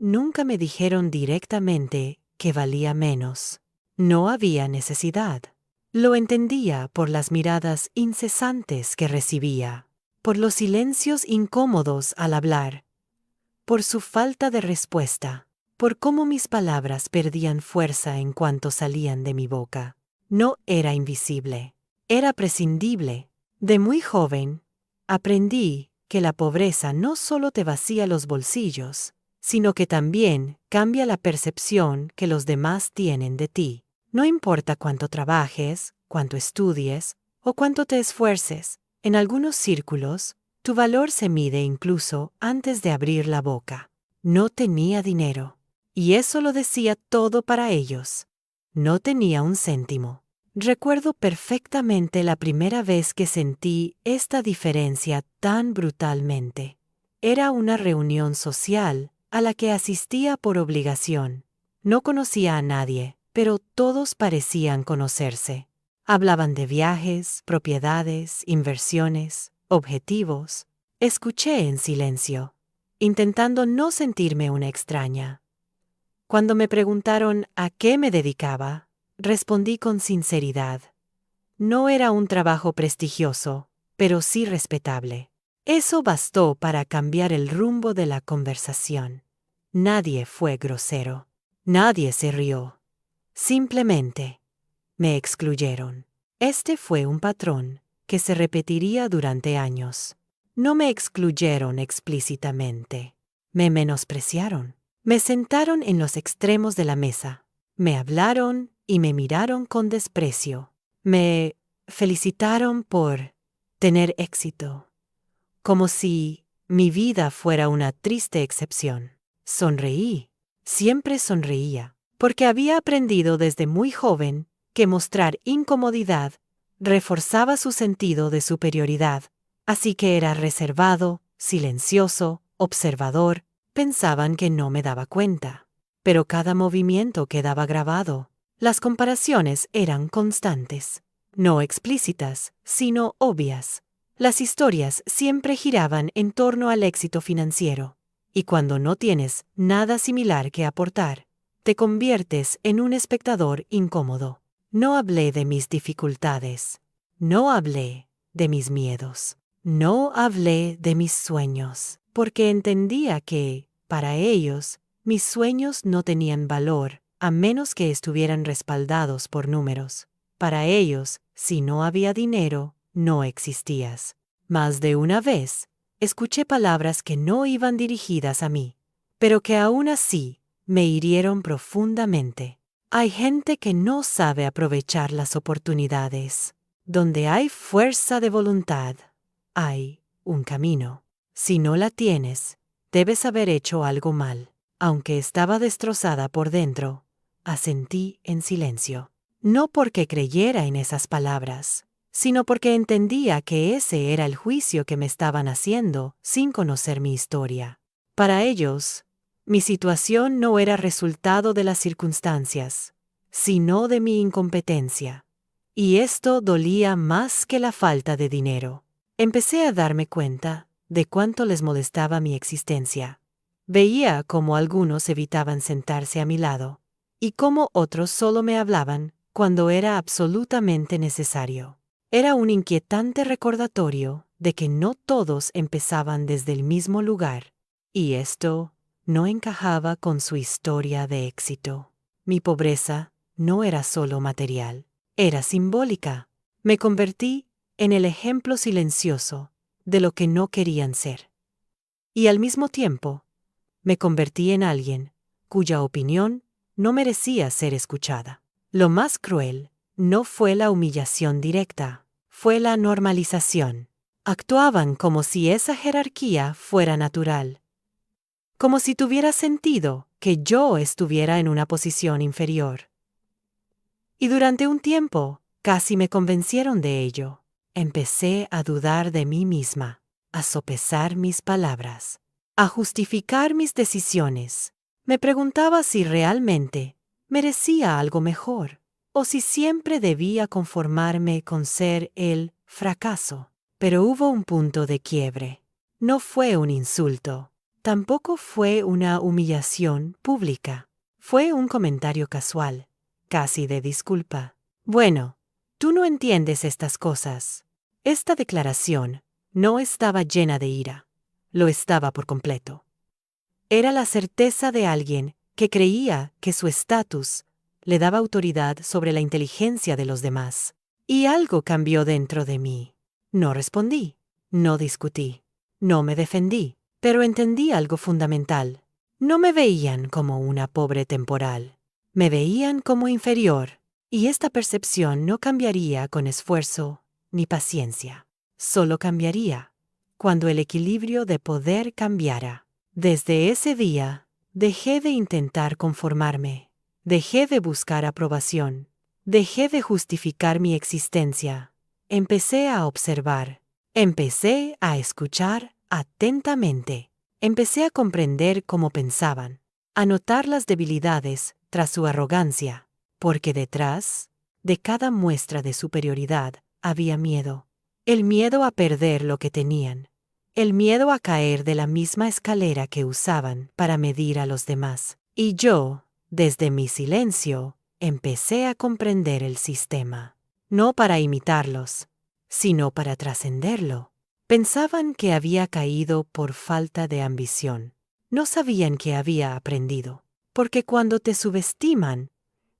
nunca me dijeron directamente que valía menos. No había necesidad. Lo entendía por las miradas incesantes que recibía, por los silencios incómodos al hablar, por su falta de respuesta, por cómo mis palabras perdían fuerza en cuanto salían de mi boca. No era invisible, era prescindible. De muy joven, aprendí que la pobreza no solo te vacía los bolsillos, sino que también cambia la percepción que los demás tienen de ti. No importa cuánto trabajes, cuánto estudies o cuánto te esfuerces, en algunos círculos, tu valor se mide incluso antes de abrir la boca. No tenía dinero, y eso lo decía todo para ellos. No tenía un céntimo. Recuerdo perfectamente la primera vez que sentí esta diferencia tan brutalmente. Era una reunión social a la que asistía por obligación. No conocía a nadie, pero todos parecían conocerse. Hablaban de viajes, propiedades, inversiones, objetivos. Escuché en silencio, intentando no sentirme una extraña. Cuando me preguntaron a qué me dedicaba, respondí con sinceridad. No era un trabajo prestigioso, pero sí respetable. Eso bastó para cambiar el rumbo de la conversación. Nadie fue grosero. Nadie se rió. Simplemente me excluyeron. Este fue un patrón que se repetiría durante años. No me excluyeron explícitamente. Me menospreciaron. Me sentaron en los extremos de la mesa. Me hablaron y me miraron con desprecio. Me felicitaron por tener éxito, como si mi vida fuera una triste excepción. Sonreí. Siempre sonreía, porque había aprendido desde muy joven que mostrar incomodidad reforzaba su sentido de superioridad, así que era reservado, silencioso, observador. Pensaban que no me daba cuenta, pero cada movimiento quedaba grabado. Las comparaciones eran constantes, no explícitas, sino obvias. Las historias siempre giraban en torno al éxito financiero, y cuando no tienes nada similar que aportar, te conviertes en un espectador incómodo. No hablé de mis dificultades, no hablé de mis miedos, no hablé de mis sueños, porque entendía que, para ellos, mis sueños no tenían valor a menos que estuvieran respaldados por números. Para ellos, si no había dinero, no existías. Más de una vez, escuché palabras que no iban dirigidas a mí, pero que aún así me hirieron profundamente. Hay gente que no sabe aprovechar las oportunidades. Donde hay fuerza de voluntad, hay un camino. Si no la tienes, debes haber hecho algo mal. Aunque estaba destrozada por dentro, asentí en silencio. No porque creyera en esas palabras, sino porque entendía que ese era el juicio que me estaban haciendo sin conocer mi historia. Para ellos, mi situación no era resultado de las circunstancias, sino de mi incompetencia. Y esto dolía más que la falta de dinero. Empecé a darme cuenta de cuánto les molestaba mi existencia. Veía cómo algunos evitaban sentarse a mi lado, y cómo otros solo me hablaban cuando era absolutamente necesario. Era un inquietante recordatorio de que no todos empezaban desde el mismo lugar, y esto no encajaba con su historia de éxito. Mi pobreza no era solo material, era simbólica. Me convertí en el ejemplo silencioso de lo que no querían ser. Y al mismo tiempo, me convertí en alguien cuya opinión no merecía ser escuchada. Lo más cruel no fue la humillación directa, fue la normalización. Actuaban como si esa jerarquía fuera natural, como si tuviera sentido que yo estuviera en una posición inferior. Y durante un tiempo, casi me convencieron de ello. Empecé a dudar de mí misma, a sopesar mis palabras, a justificar mis decisiones. Me preguntaba si realmente merecía algo mejor, o si siempre debía conformarme con ser el fracaso. Pero hubo un punto de quiebre. No fue un insulto, Tampoco fue una humillación pública. Fue un comentario casual, casi de disculpa. Bueno, tú no entiendes estas cosas. Esta declaración no estaba llena de ira. Lo estaba por completo. Era la certeza de alguien que creía que su estatus le daba autoridad sobre la inteligencia de los demás. Y algo cambió dentro de mí. No respondí, no discutí, no me defendí, pero entendí algo fundamental. No me veían como una pobre temporal, me veían como inferior, y esta percepción no cambiaría con esfuerzo ni paciencia. Solo cambiaría cuando el equilibrio de poder cambiara. Desde ese día, dejé de intentar conformarme, dejé de buscar aprobación, dejé de justificar mi existencia. Empecé a observar, empecé a escuchar atentamente, empecé a comprender cómo pensaban, a notar las debilidades tras su arrogancia, porque detrás de cada muestra de superioridad había miedo, el miedo a perder lo que tenían, el miedo a caer de la misma escalera que usaban para medir a los demás. Y yo, desde mi silencio, empecé a comprender el sistema, no para imitarlos, sino para trascenderlo. Pensaban que había caído por falta de ambición. No sabían que había aprendido, porque cuando te subestiman,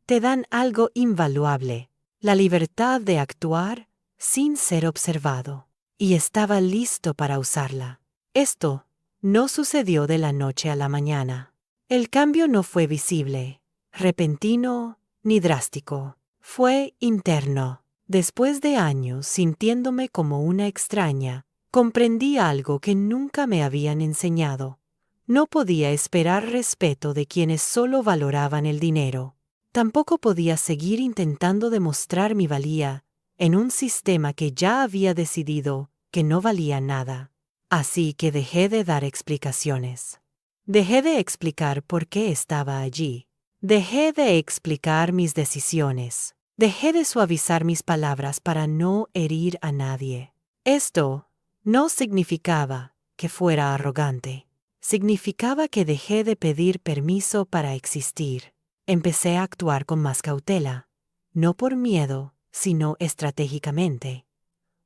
te dan algo invaluable, la libertad de actuar sin ser observado. Y estaba listo para usarla. Esto no sucedió de la noche a la mañana. El cambio no fue visible, repentino ni drástico. Fue interno. Después de años sintiéndome como una extraña, comprendí algo que nunca me habían enseñado. No podía esperar respeto de quienes solo valoraban el dinero. Tampoco podía seguir intentando demostrar mi valía en un sistema que ya había decidido que no valía nada. Así que dejé de dar explicaciones. Dejé de explicar por qué estaba allí. Dejé de explicar mis decisiones. Dejé de suavizar mis palabras para no herir a nadie. Esto no significaba que fuera arrogante. Significaba que dejé de pedir permiso para existir. Empecé a actuar con más cautela, no por miedo, sino estratégicamente.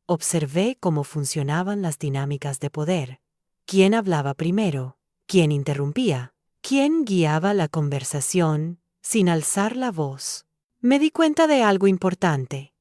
Observé cómo funcionaban las dinámicas de poder. ¿Quién hablaba primero? ¿Quién interrumpía? ¿Quién guiaba la conversación sin alzar la voz? Me di cuenta de algo importante.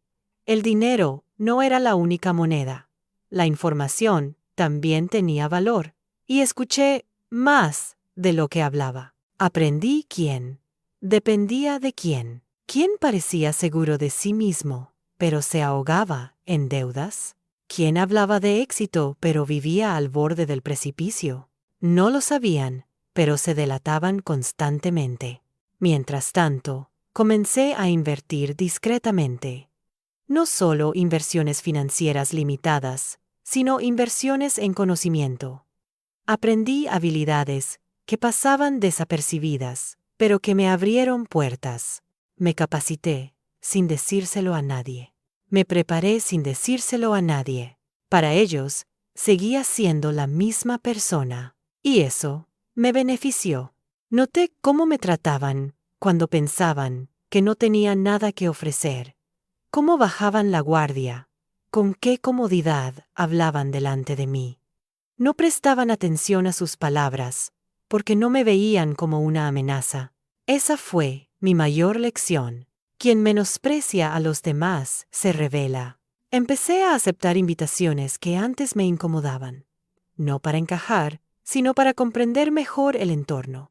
El dinero no era la única moneda. La información también tenía valor. Y escuché más de lo que hablaba. Aprendí quién dependía de quién. ¿Quién parecía seguro de sí mismo, pero se ahogaba en deudas? ¿Quién hablaba de éxito, pero vivía al borde del precipicio? No lo sabían, pero se delataban constantemente. Mientras tanto, comencé a invertir discretamente. No solo inversiones financieras limitadas, sino inversiones en conocimiento. Aprendí habilidades que pasaban desapercibidas, pero que me abrieron puertas. Me capacité sin decírselo a nadie. Me preparé sin decírselo a nadie. Para ellos, seguía siendo la misma persona. Y eso me benefició. Noté cómo me trataban cuando pensaban que no tenía nada que ofrecer. Cómo bajaban la guardia. Con qué comodidad hablaban delante de mí. No prestaban atención a sus palabras, porque no me veían como una amenaza. Esa fue mi mayor lección. Quien menosprecia a los demás se revela. Empecé a aceptar invitaciones que antes me incomodaban, no para encajar, sino para comprender mejor el entorno.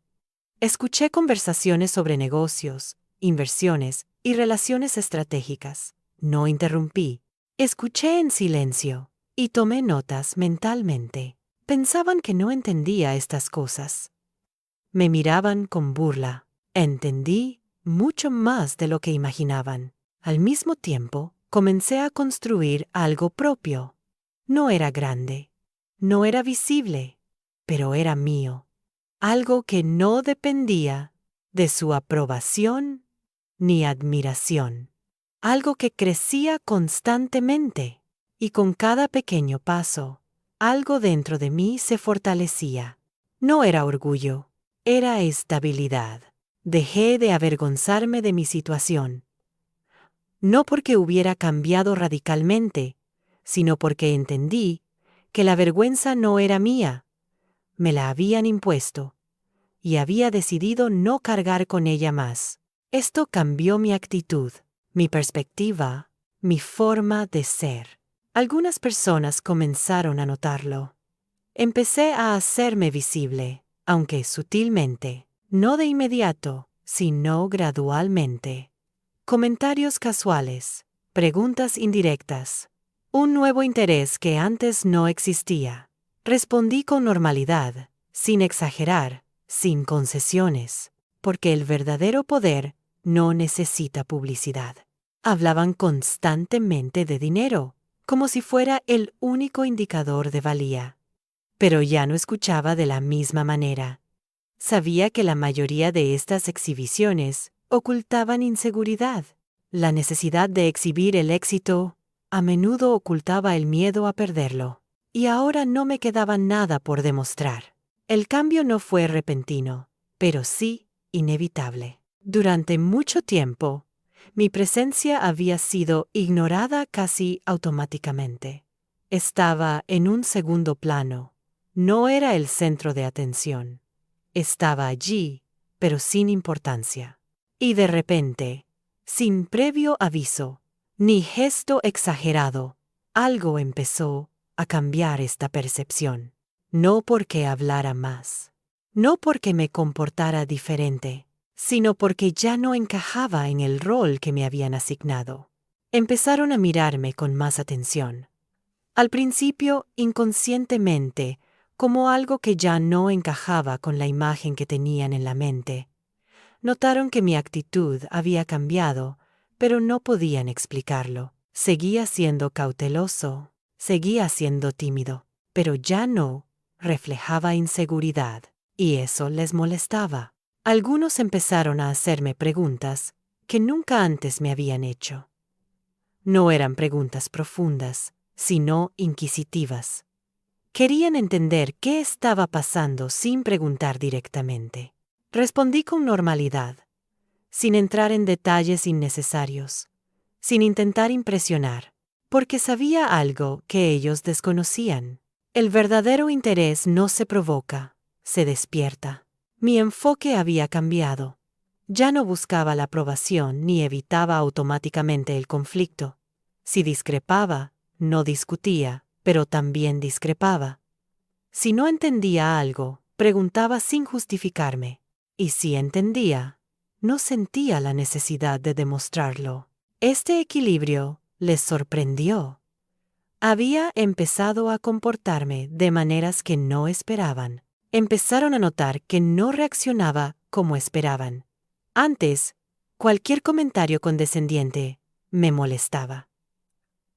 Escuché conversaciones sobre negocios, inversiones y relaciones estratégicas. No interrumpí. Escuché en silencio y tomé notas mentalmente. Pensaban que no entendía estas cosas. Me miraban con burla. Entendí mucho más de lo que imaginaban. Al mismo tiempo, comencé a construir algo propio. No era grande, no era visible, pero era mío. Algo que no dependía de su aprobación ni admiración. Algo que crecía constantemente, y con cada pequeño paso, algo dentro de mí se fortalecía. No era orgullo, era estabilidad. Dejé de avergonzarme de mi situación. No porque hubiera cambiado radicalmente, sino porque entendí que la vergüenza no era mía, me la habían impuesto, y había decidido no cargar con ella más. Esto cambió mi actitud, mi perspectiva, mi forma de ser. Algunas personas comenzaron a notarlo. Empecé a hacerme visible, aunque sutilmente, no de inmediato, sino gradualmente. Comentarios casuales, preguntas indirectas, un nuevo interés que antes no existía. Respondí con normalidad, sin exagerar, sin concesiones, porque el verdadero poder no necesita publicidad. Hablaban constantemente de dinero, como si fuera el único indicador de valía. Pero ya no escuchaba de la misma manera. Sabía que la mayoría de estas exhibiciones ocultaban inseguridad. La necesidad de exhibir el éxito a menudo ocultaba el miedo a perderlo. Y ahora no me quedaba nada por demostrar. El cambio no fue repentino, pero sí inevitable. Durante mucho tiempo, mi presencia había sido ignorada casi automáticamente. Estaba en un segundo plano. No era el centro de atención. Estaba allí, pero sin importancia. Y de repente, sin previo aviso, ni gesto exagerado, algo empezó a cambiar esta percepción. No porque hablara más, no porque me comportara diferente, sino porque ya no encajaba en el rol que me habían asignado. Empezaron a mirarme con más atención. Al principio, inconscientemente, como algo que ya no encajaba con la imagen que tenían en la mente. Notaron que mi actitud había cambiado, pero no podían explicarlo. Seguía siendo cauteloso, seguía siendo tímido, pero ya no reflejaba inseguridad, y eso les molestaba. Algunos empezaron a hacerme preguntas que nunca antes me habían hecho. No eran preguntas profundas, sino inquisitivas. Querían entender qué estaba pasando sin preguntar directamente. Respondí con normalidad, sin entrar en detalles innecesarios, sin intentar impresionar, porque sabía algo que ellos desconocían. El verdadero interés no se provoca, se despierta. Mi enfoque había cambiado. Ya no buscaba la aprobación ni evitaba automáticamente el conflicto. Si discrepaba, no discutía, pero también discrepaba. Si no entendía algo, preguntaba sin justificarme. Y si entendía, no sentía la necesidad de demostrarlo. Este equilibrio les sorprendió. Había empezado a comportarme de maneras que no esperaban. Empezaron a notar que no reaccionaba como esperaban. Antes, cualquier comentario condescendiente me molestaba.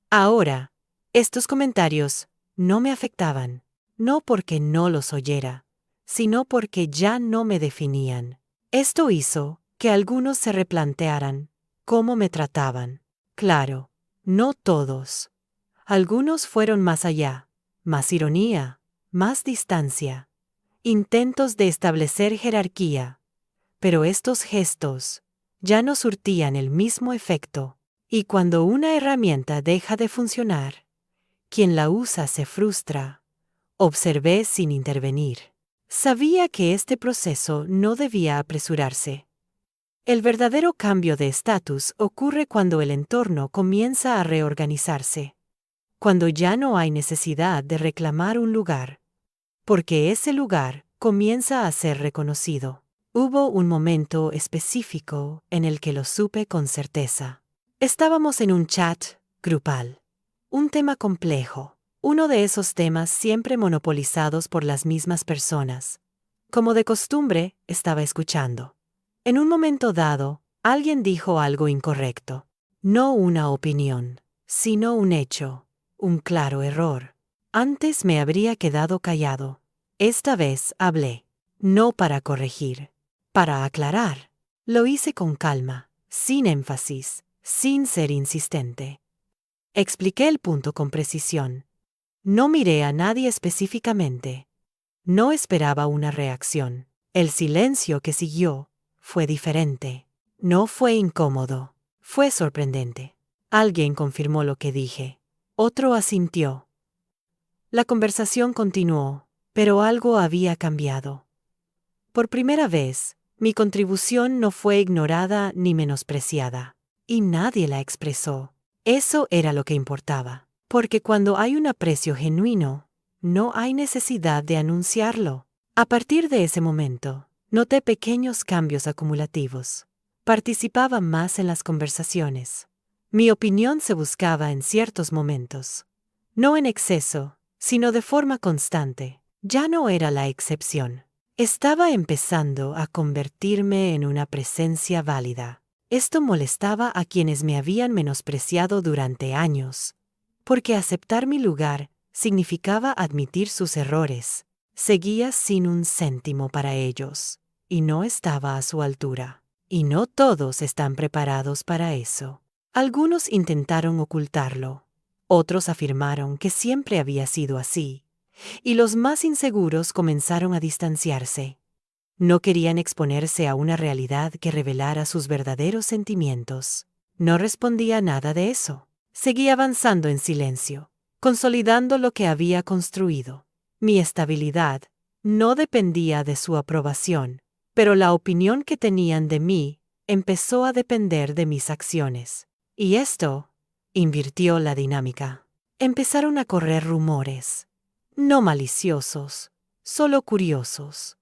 Ahora, estos comentarios no me afectaban, no porque no los oyera, sino porque ya no me definían. Esto hizo que algunos se replantearan cómo me trataban. Claro, no todos. Algunos fueron más allá, más ironía, más distancia, intentos de establecer jerarquía. Pero estos gestos ya no surtían el mismo efecto. Y cuando una herramienta deja de funcionar, quien la usa se frustra. Observé sin intervenir. Sabía que este proceso no debía apresurarse. El verdadero cambio de estatus ocurre cuando el entorno comienza a reorganizarse, cuando ya no hay necesidad de reclamar un lugar, porque ese lugar comienza a ser reconocido. Hubo un momento específico en el que lo supe con certeza. Estábamos en un chat grupal. Un tema complejo, uno de esos temas siempre monopolizados por las mismas personas. Como de costumbre, estaba escuchando. En un momento dado, alguien dijo algo incorrecto. No una opinión, sino un hecho, un claro error. Antes me habría quedado callado. Esta vez hablé. No para corregir, para aclarar. Lo hice con calma, sin énfasis, sin ser insistente. Expliqué el punto con precisión. No miré a nadie específicamente. No esperaba una reacción. El silencio que siguió fue diferente. No fue incómodo, fue sorprendente. Alguien confirmó lo que dije. Otro asintió. La conversación continuó, pero algo había cambiado. Por primera vez, mi contribución no fue ignorada ni menospreciada, y nadie la expresó. Eso era lo que importaba, porque cuando hay un aprecio genuino, no hay necesidad de anunciarlo. A partir de ese momento, noté pequeños cambios acumulativos. Participaba más en las conversaciones. Mi opinión se buscaba en ciertos momentos. No en exceso, sino de forma constante. Ya no era la excepción. Estaba empezando a convertirme en una presencia válida. Esto molestaba a quienes me habían menospreciado durante años, porque aceptar mi lugar significaba admitir sus errores. Seguía sin un céntimo para ellos, y no estaba a su altura. Y no todos están preparados para eso. Algunos intentaron ocultarlo, otros afirmaron que siempre había sido así, y los más inseguros comenzaron a distanciarse. No querían exponerse a una realidad que revelara sus verdaderos sentimientos. No respondía a nada de eso. Seguía avanzando en silencio, consolidando lo que había construido. Mi estabilidad no dependía de su aprobación, pero la opinión que tenían de mí empezó a depender de mis acciones. Y esto invirtió la dinámica. Empezaron a correr rumores, no maliciosos, solo curiosos.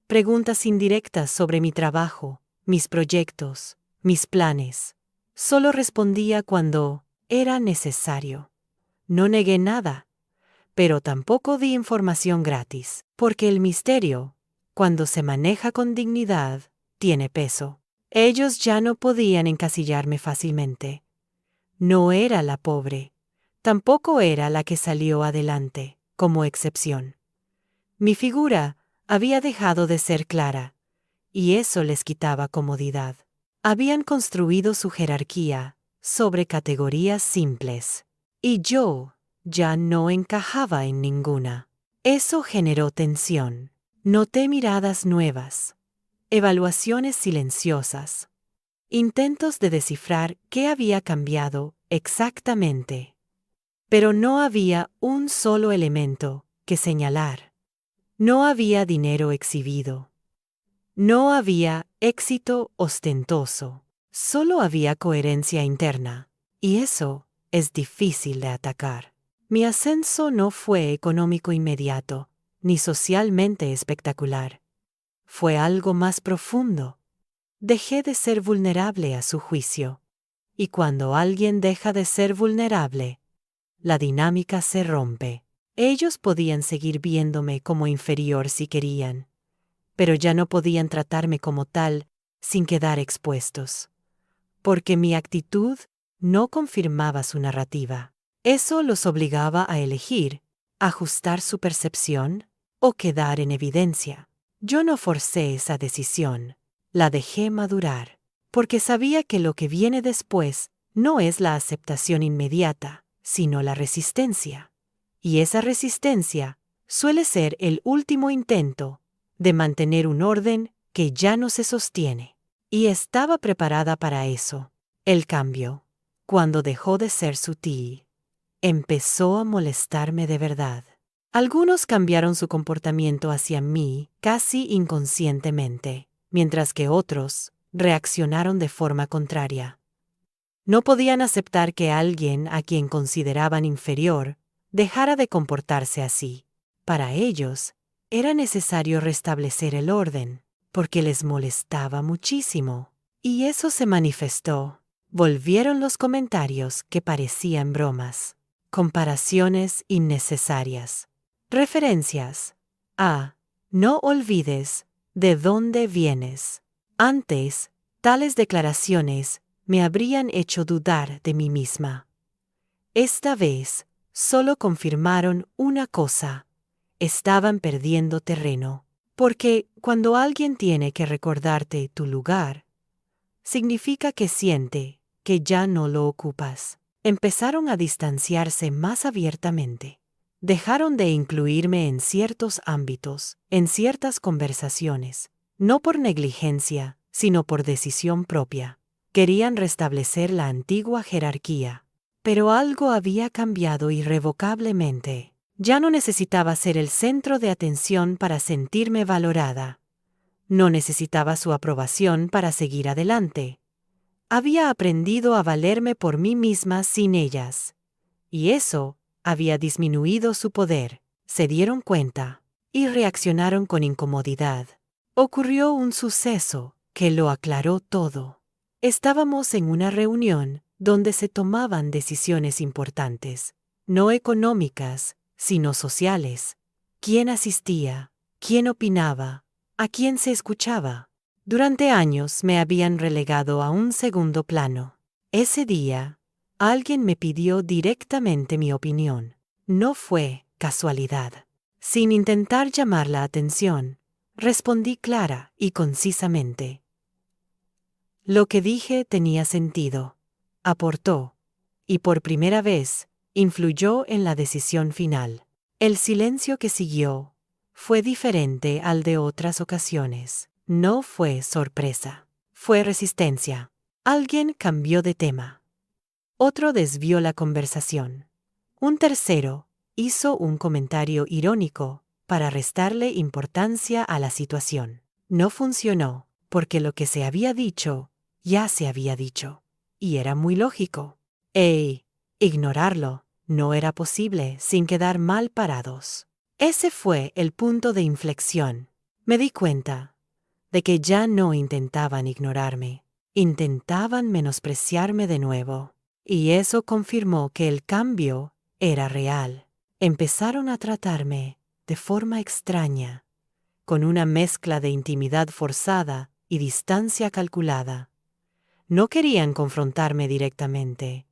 Preguntas indirectas sobre mi trabajo, mis proyectos, mis planes. Solo respondía cuando era necesario. No negué nada, pero tampoco di información gratis, porque el misterio, cuando se maneja con dignidad, tiene peso. Ellos ya no podían encasillarme fácilmente. No era la pobre, tampoco era la que salió adelante, como excepción. Mi figura había dejado de ser clara, y eso les quitaba comodidad. Habían construido su jerarquía sobre categorías simples, y yo ya no encajaba en ninguna. Eso generó tensión. Noté miradas nuevas, evaluaciones silenciosas, intentos de descifrar qué había cambiado exactamente. Pero no había un solo elemento que señalar. No había dinero exhibido. No había éxito ostentoso. Solo había coherencia interna. Y eso es difícil de atacar. Mi ascenso no fue económico inmediato, ni socialmente espectacular. Fue algo más profundo. Dejé de ser vulnerable a su juicio. Y cuando alguien deja de ser vulnerable, la dinámica se rompe. Ellos podían seguir viéndome como inferior si querían, pero ya no podían tratarme como tal sin quedar expuestos, porque mi actitud no confirmaba su narrativa. Eso los obligaba a elegir, ajustar su percepción o quedar en evidencia. Yo no forcé esa decisión, la dejé madurar, porque sabía que lo que viene después no es la aceptación inmediata, sino la resistencia. Y esa resistencia suele ser el último intento de mantener un orden que ya no se sostiene. Y estaba preparada para eso. El cambio, cuando dejó de ser sutil, empezó a molestarme de verdad. Algunos cambiaron su comportamiento hacia mí casi inconscientemente, mientras que otros reaccionaron de forma contraria. No podían aceptar que alguien a quien consideraban inferior dejara de comportarse así. Para ellos, era necesario restablecer el orden, porque les molestaba muchísimo. Y eso se manifestó. Volvieron los comentarios que parecían bromas, comparaciones innecesarias, referencias a «no olvides de dónde vienes». Antes, tales declaraciones me habrían hecho dudar de mí misma. Esta vez, solo confirmaron una cosa: estaban perdiendo terreno, porque cuando alguien tiene que recordarte tu lugar, significa que siente que ya no lo ocupas. Empezaron a distanciarse más abiertamente. Dejaron de incluirme en ciertos ámbitos, en ciertas conversaciones, no por negligencia, sino por decisión propia. Querían restablecer la antigua jerarquía. Pero algo había cambiado irrevocablemente. Ya no necesitaba ser el centro de atención para sentirme valorada. No necesitaba su aprobación para seguir adelante. Había aprendido a valerme por mí misma sin ellas. Y eso había disminuido su poder. Se dieron cuenta y reaccionaron con incomodidad. Ocurrió un suceso que lo aclaró todo. Estábamos en una reunión donde se tomaban decisiones importantes, no económicas, sino sociales. ¿Quién asistía? ¿Quién opinaba? ¿A quién se escuchaba? Durante años me habían relegado a un segundo plano. Ese día, alguien me pidió directamente mi opinión. No fue casualidad. Sin intentar llamar la atención, respondí clara y concisamente. Lo que dije tenía sentido, aportó, y por primera vez, influyó en la decisión final. El silencio que siguió fue diferente al de otras ocasiones. No fue sorpresa, fue resistencia. Alguien cambió de tema. Otro desvió la conversación. Un tercero hizo un comentario irónico para restarle importancia a la situación. No funcionó, porque lo que se había dicho ya se había dicho, y era muy lógico. Ignorarlo no era posible sin quedar mal parados. Ese fue el punto de inflexión. Me di cuenta de que ya no intentaban ignorarme, intentaban menospreciarme de nuevo. Y eso confirmó que el cambio era real. Empezaron a tratarme de forma extraña, con una mezcla de intimidad forzada y distancia calculada. No querían confrontarme directamente,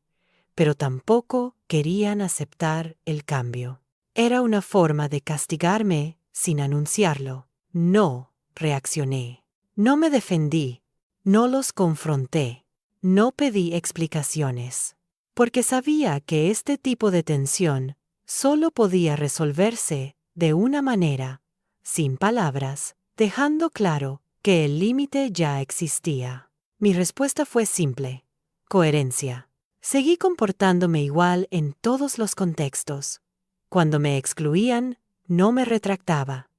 pero tampoco querían aceptar el cambio. Era una forma de castigarme sin anunciarlo. No reaccioné. No me defendí. No los confronté. No pedí explicaciones. Porque sabía que este tipo de tensión solo podía resolverse de una manera, sin palabras, dejando claro que el límite ya existía. Mi respuesta fue simple: coherencia. Seguí comportándome igual en todos los contextos. Cuando me excluían, no me retractaba.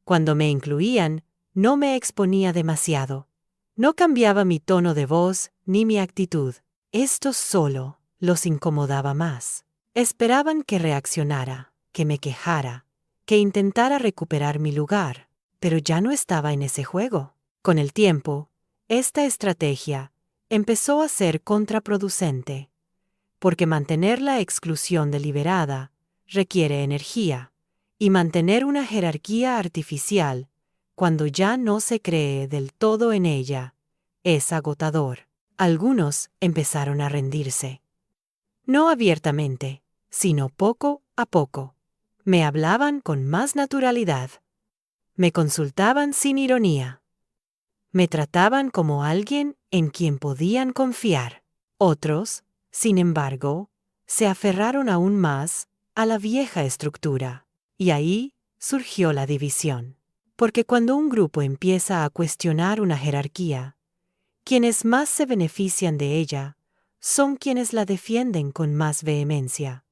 Cuando me incluían, no me exponía demasiado. No cambiaba mi tono de voz ni mi actitud. Esto solo los incomodaba más. Esperaban que reaccionara, que me quejara, que intentara recuperar mi lugar, pero ya no estaba en ese juego. Con el tiempo, esta estrategia empezó a ser contraproducente, porque mantener la exclusión deliberada requiere energía, y mantener una jerarquía artificial, cuando ya no se cree del todo en ella, es agotador. Algunos empezaron a rendirse. No abiertamente, sino poco a poco. Me hablaban con más naturalidad. Me consultaban sin ironía. Me trataban como alguien en quien podían confiar. Otros, sin embargo, se aferraron aún más a la vieja estructura. Y ahí surgió la división. Porque cuando un grupo empieza a cuestionar una jerarquía, quienes más se benefician de ella son quienes la defienden con más vehemencia.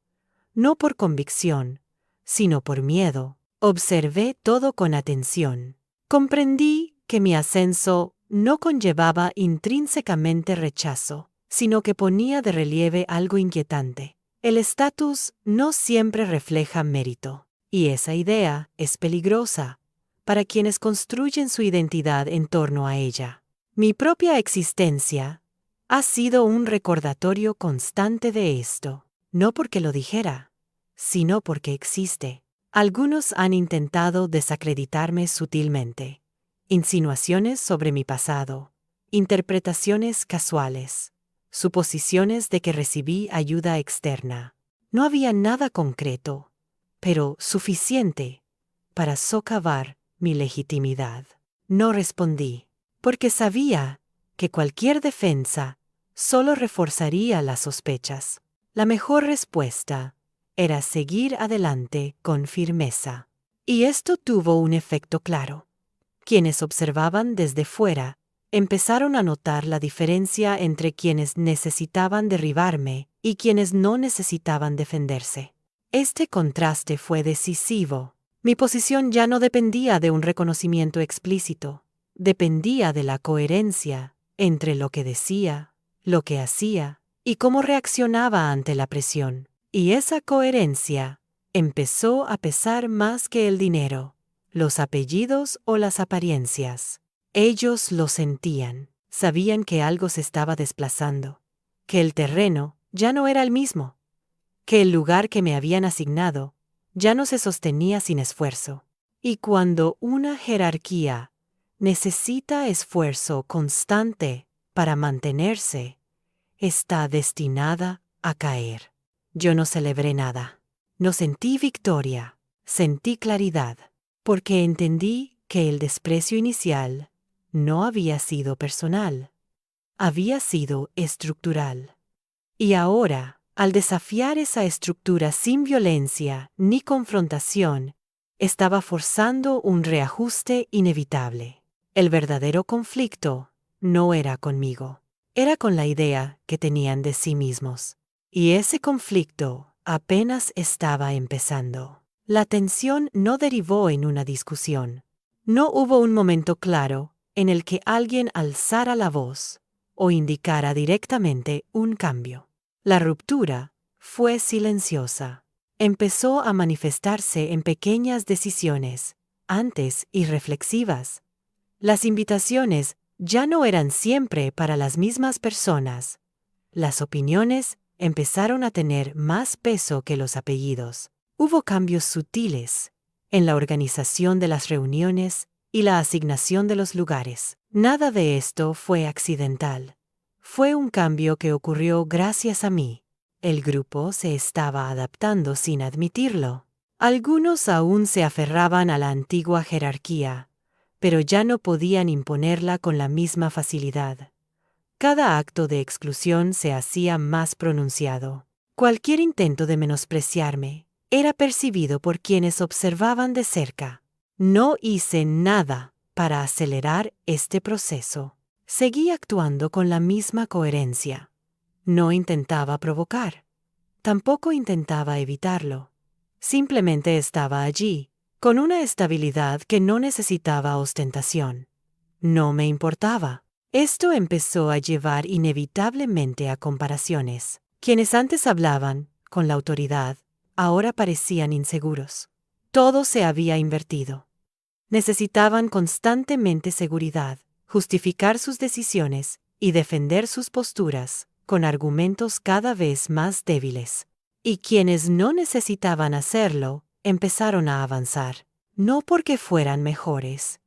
No por convicción, sino por miedo. Observé todo con atención. Comprendí que mi ascenso no conllevaba intrínsecamente rechazo, sino que ponía de relieve algo inquietante. El estatus no siempre refleja mérito, y esa idea es peligrosa para quienes construyen su identidad en torno a ella. Mi propia existencia ha sido un recordatorio constante de esto, no porque lo dijera, sino porque existe. Algunos han intentado desacreditarme sutilmente. Insinuaciones sobre mi pasado, interpretaciones casuales, suposiciones de que recibí ayuda externa. No había nada concreto, pero suficiente para socavar mi legitimidad. No respondí, porque sabía que cualquier defensa solo reforzaría las sospechas. La mejor respuesta era seguir adelante con firmeza. Y esto tuvo un efecto claro. Quienes observaban desde fuera empezaron a notar la diferencia entre quienes necesitaban derribarme y quienes no necesitaban defenderse. Este contraste fue decisivo. Mi posición ya no dependía de un reconocimiento explícito, dependía de la coherencia entre lo que decía, lo que hacía y cómo reaccionaba ante la presión. Y esa coherencia empezó a pesar más que el dinero, los apellidos o las apariencias. Ellos lo sentían, sabían que algo se estaba desplazando, que el terreno ya no era el mismo, que el lugar que me habían asignado ya no se sostenía sin esfuerzo. Y cuando una jerarquía necesita esfuerzo constante para mantenerse, está destinada a caer. Yo no celebré nada. No sentí victoria, sentí claridad, porque entendí que el desprecio inicial no había sido personal, había sido estructural. Y ahora, al desafiar esa estructura sin violencia ni confrontación, estaba forzando un reajuste inevitable. El verdadero conflicto no era conmigo, era con la idea que tenían de sí mismos. Y ese conflicto apenas estaba empezando. La tensión no derivó en una discusión. No hubo un momento claro en el que alguien alzara la voz o indicara directamente un cambio. La ruptura fue silenciosa. Empezó a manifestarse en pequeñas decisiones, antes irreflexivas. Las invitaciones ya no eran siempre para las mismas personas. Las opiniones empezaron a tener más peso que los apellidos. Hubo cambios sutiles en la organización de las reuniones y la asignación de los lugares. Nada de esto fue accidental. Fue un cambio que ocurrió gracias a mí. El grupo se estaba adaptando sin admitirlo. Algunos aún se aferraban a la antigua jerarquía, pero ya no podían imponerla con la misma facilidad. Cada acto de exclusión se hacía más pronunciado. Cualquier intento de menospreciarme era percibido por quienes observaban de cerca. No hice nada para acelerar este proceso. Seguí actuando con la misma coherencia. No intentaba provocar. Tampoco intentaba evitarlo. Simplemente estaba allí, con una estabilidad que no necesitaba ostentación. No me importaba. Esto empezó a llevar inevitablemente a comparaciones. Quienes antes hablaban, con la autoridad, ahora parecían inseguros. Todo se había invertido. Necesitaban constantemente seguridad, justificar sus decisiones y defender sus posturas con argumentos cada vez más débiles. Y quienes no necesitaban hacerlo, empezaron a avanzar, no porque fueran mejores,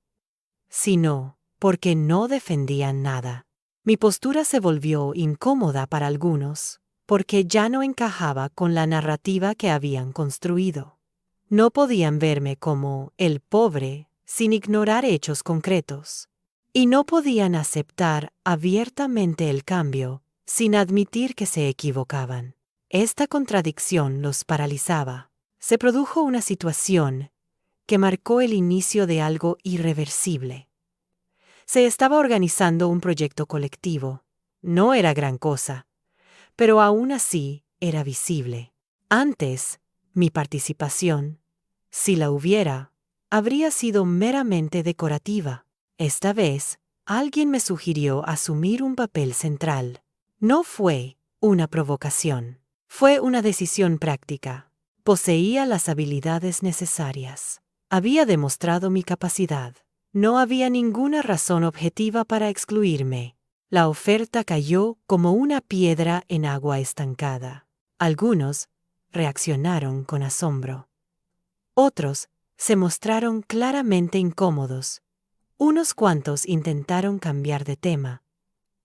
sino porque no defendían nada. Mi postura se volvió incómoda para algunos, porque ya no encajaba con la narrativa que habían construido. No podían verme como el pobre sin ignorar hechos concretos. Y no podían aceptar abiertamente el cambio sin admitir que se equivocaban. Esta contradicción los paralizaba. Se produjo una situación que marcó el inicio de algo irreversible. Se estaba organizando un proyecto colectivo. No era gran cosa, pero aún así era visible. Antes, mi participación, si la hubiera, habría sido meramente decorativa. Esta vez, alguien me sugirió asumir un papel central. No fue una provocación. Fue una decisión práctica. Poseía las habilidades necesarias. Había demostrado mi capacidad. No había ninguna razón objetiva para excluirme. La oferta cayó como una piedra en agua estancada. Algunos reaccionaron con asombro. Otros se mostraron claramente incómodos. Unos cuantos intentaron cambiar de tema,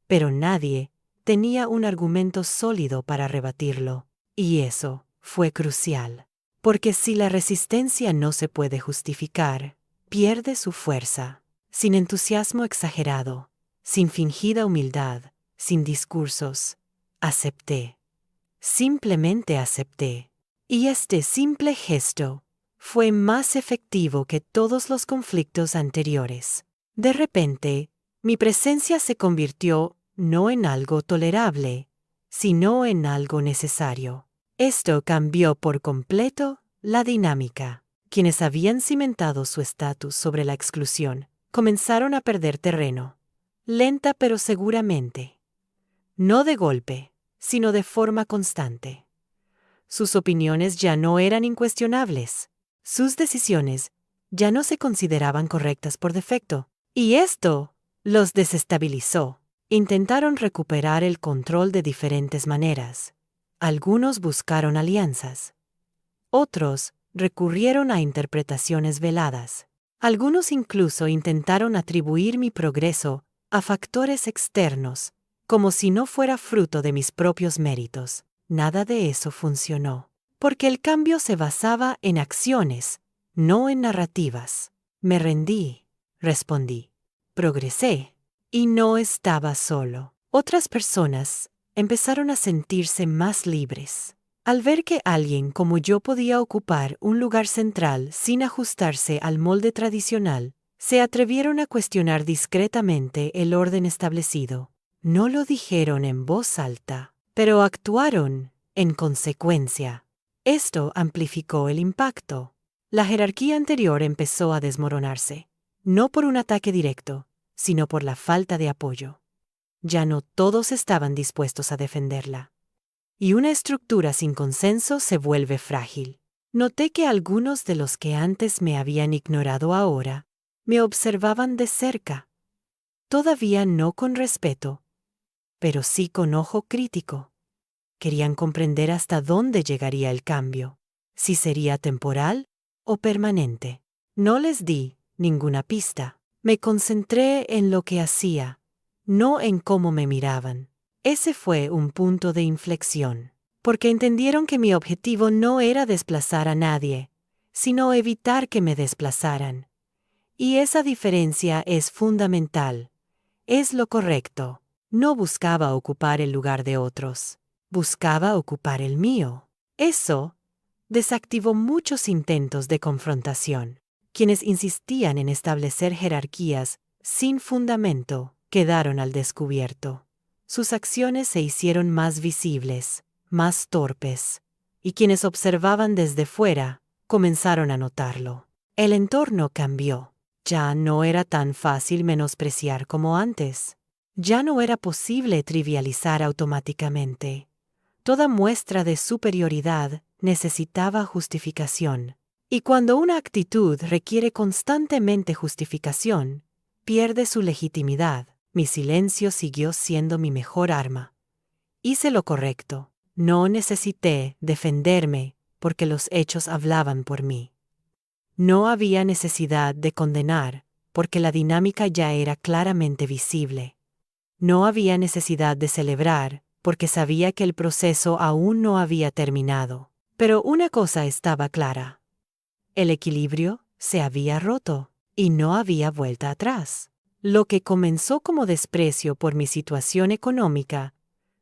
pero nadie tenía un argumento sólido para rebatirlo. Y eso fue crucial, porque si la resistencia no se puede justificar, pierde su fuerza. Sin entusiasmo exagerado, sin fingida humildad, sin discursos, acepté. Simplemente acepté. Y este simple gesto fue más efectivo que todos los conflictos anteriores. De repente, mi presencia se convirtió no en algo tolerable, sino en algo necesario. Esto cambió por completo la dinámica. Quienes habían cimentado su estatus sobre la exclusión comenzaron a perder terreno, lenta pero seguramente. No de golpe, sino de forma constante. Sus opiniones ya no eran incuestionables. Sus decisiones ya no se consideraban correctas por defecto. Y esto los desestabilizó. Intentaron recuperar el control de diferentes maneras. Algunos buscaron alianzas. Otros recurrieron a interpretaciones veladas. Algunos incluso intentaron atribuir mi progreso a factores externos, como si no fuera fruto de mis propios méritos. Nada de eso funcionó, porque el cambio se basaba en acciones, no en narrativas. Me rendí, respondí. Progresé, y no estaba solo. Otras personas empezaron a sentirse más libres. Al ver que alguien como yo podía ocupar un lugar central sin ajustarse al molde tradicional, se atrevieron a cuestionar discretamente el orden establecido. No lo dijeron en voz alta, pero actuaron en consecuencia. Esto amplificó el impacto. La jerarquía anterior empezó a desmoronarse, no por un ataque directo, sino por la falta de apoyo. Ya no todos estaban dispuestos a defenderla. Y una estructura sin consenso se vuelve frágil. Noté que algunos de los que antes me habían ignorado ahora me observaban de cerca. Todavía no con respeto, pero sí con ojo crítico. Querían comprender hasta dónde llegaría el cambio, si sería temporal o permanente. No les di ninguna pista. Me concentré en lo que hacía, no en cómo me miraban. Ese fue un punto de inflexión, porque entendieron que mi objetivo no era desplazar a nadie, sino evitar que me desplazaran. Y esa diferencia es fundamental. Es lo correcto. No buscaba ocupar el lugar de otros. Buscaba ocupar el mío. Eso desactivó muchos intentos de confrontación. Quienes insistían en establecer jerarquías sin fundamento quedaron al descubierto. Sus acciones se hicieron más visibles, más torpes, y quienes observaban desde fuera comenzaron a notarlo. El entorno cambió. Ya no era tan fácil menospreciar como antes. Ya no era posible trivializar automáticamente. Toda muestra de superioridad necesitaba justificación. Y cuando una actitud requiere constantemente justificación, pierde su legitimidad. Mi silencio siguió siendo mi mejor arma. Hice lo correcto. No necesité defenderme porque los hechos hablaban por mí. No había necesidad de condenar porque la dinámica ya era claramente visible. No había necesidad de celebrar porque sabía que el proceso aún no había terminado. Pero una cosa estaba clara. El equilibrio se había roto y no había vuelta atrás. Lo que comenzó como desprecio por mi situación económica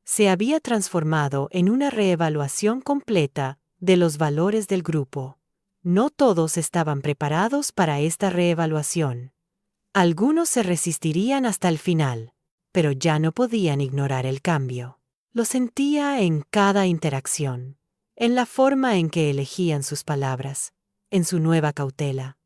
se había transformado en una reevaluación completa de los valores del grupo. No todos estaban preparados para esta reevaluación. Algunos se resistirían hasta el final, pero ya no podían ignorar el cambio. Lo sentía en cada interacción, en la forma en que elegían sus palabras, en su nueva cautela,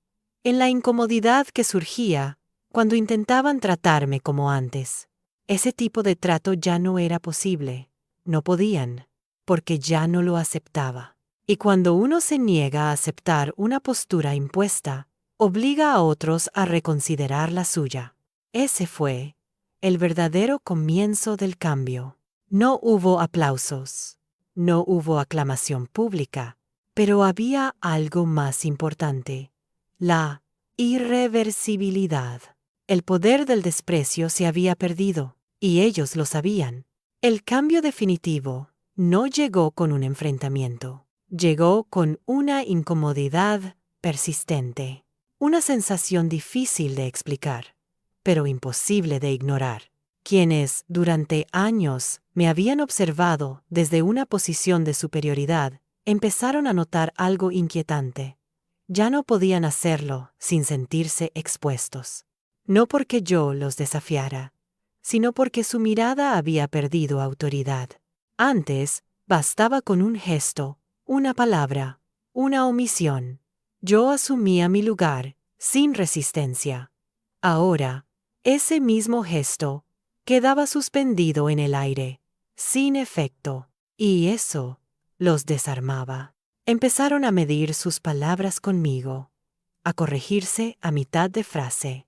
en la incomodidad que surgía cuando intentaban tratarme como antes. Ese tipo de trato ya no era posible. No podían, porque ya no lo aceptaba. Y cuando uno se niega a aceptar una postura impuesta, obliga a otros a reconsiderar la suya. Ese fue el verdadero comienzo del cambio. No hubo aplausos, no hubo aclamación pública, pero había algo más importante: la irreversibilidad. El poder del desprecio se había perdido, y ellos lo sabían. El cambio definitivo no llegó con un enfrentamiento, llegó con una incomodidad persistente, una sensación difícil de explicar, pero imposible de ignorar. Quienes, durante años, me habían observado desde una posición de superioridad, empezaron a notar algo inquietante. Ya no podían hacerlo sin sentirse expuestos. No porque yo los desafiara, sino porque su mirada había perdido autoridad. Antes, bastaba con un gesto, una palabra, una omisión. Yo asumía mi lugar, sin resistencia. Ahora, ese mismo gesto quedaba suspendido en el aire, sin efecto, y eso los desarmaba. Empezaron a medir sus palabras conmigo, a corregirse a mitad de frase,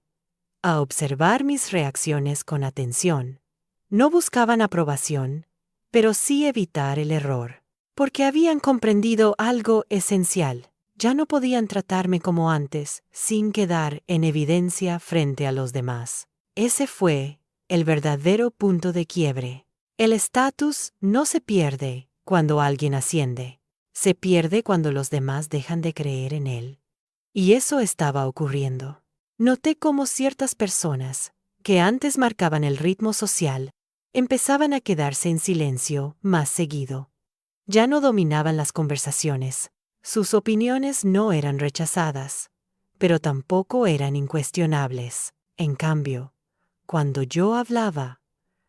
a observar mis reacciones con atención. No buscaban aprobación, pero sí evitar el error, porque habían comprendido algo esencial. Ya no podían tratarme como antes, sin quedar en evidencia frente a los demás. Ese fue el verdadero punto de quiebre. El estatus no se pierde cuando alguien asciende. Se pierde cuando los demás dejan de creer en él. Y eso estaba ocurriendo. Noté cómo ciertas personas, que antes marcaban el ritmo social, empezaban a quedarse en silencio más seguido. Ya no dominaban las conversaciones. Sus opiniones no eran rechazadas, pero tampoco eran incuestionables. En cambio, cuando yo hablaba,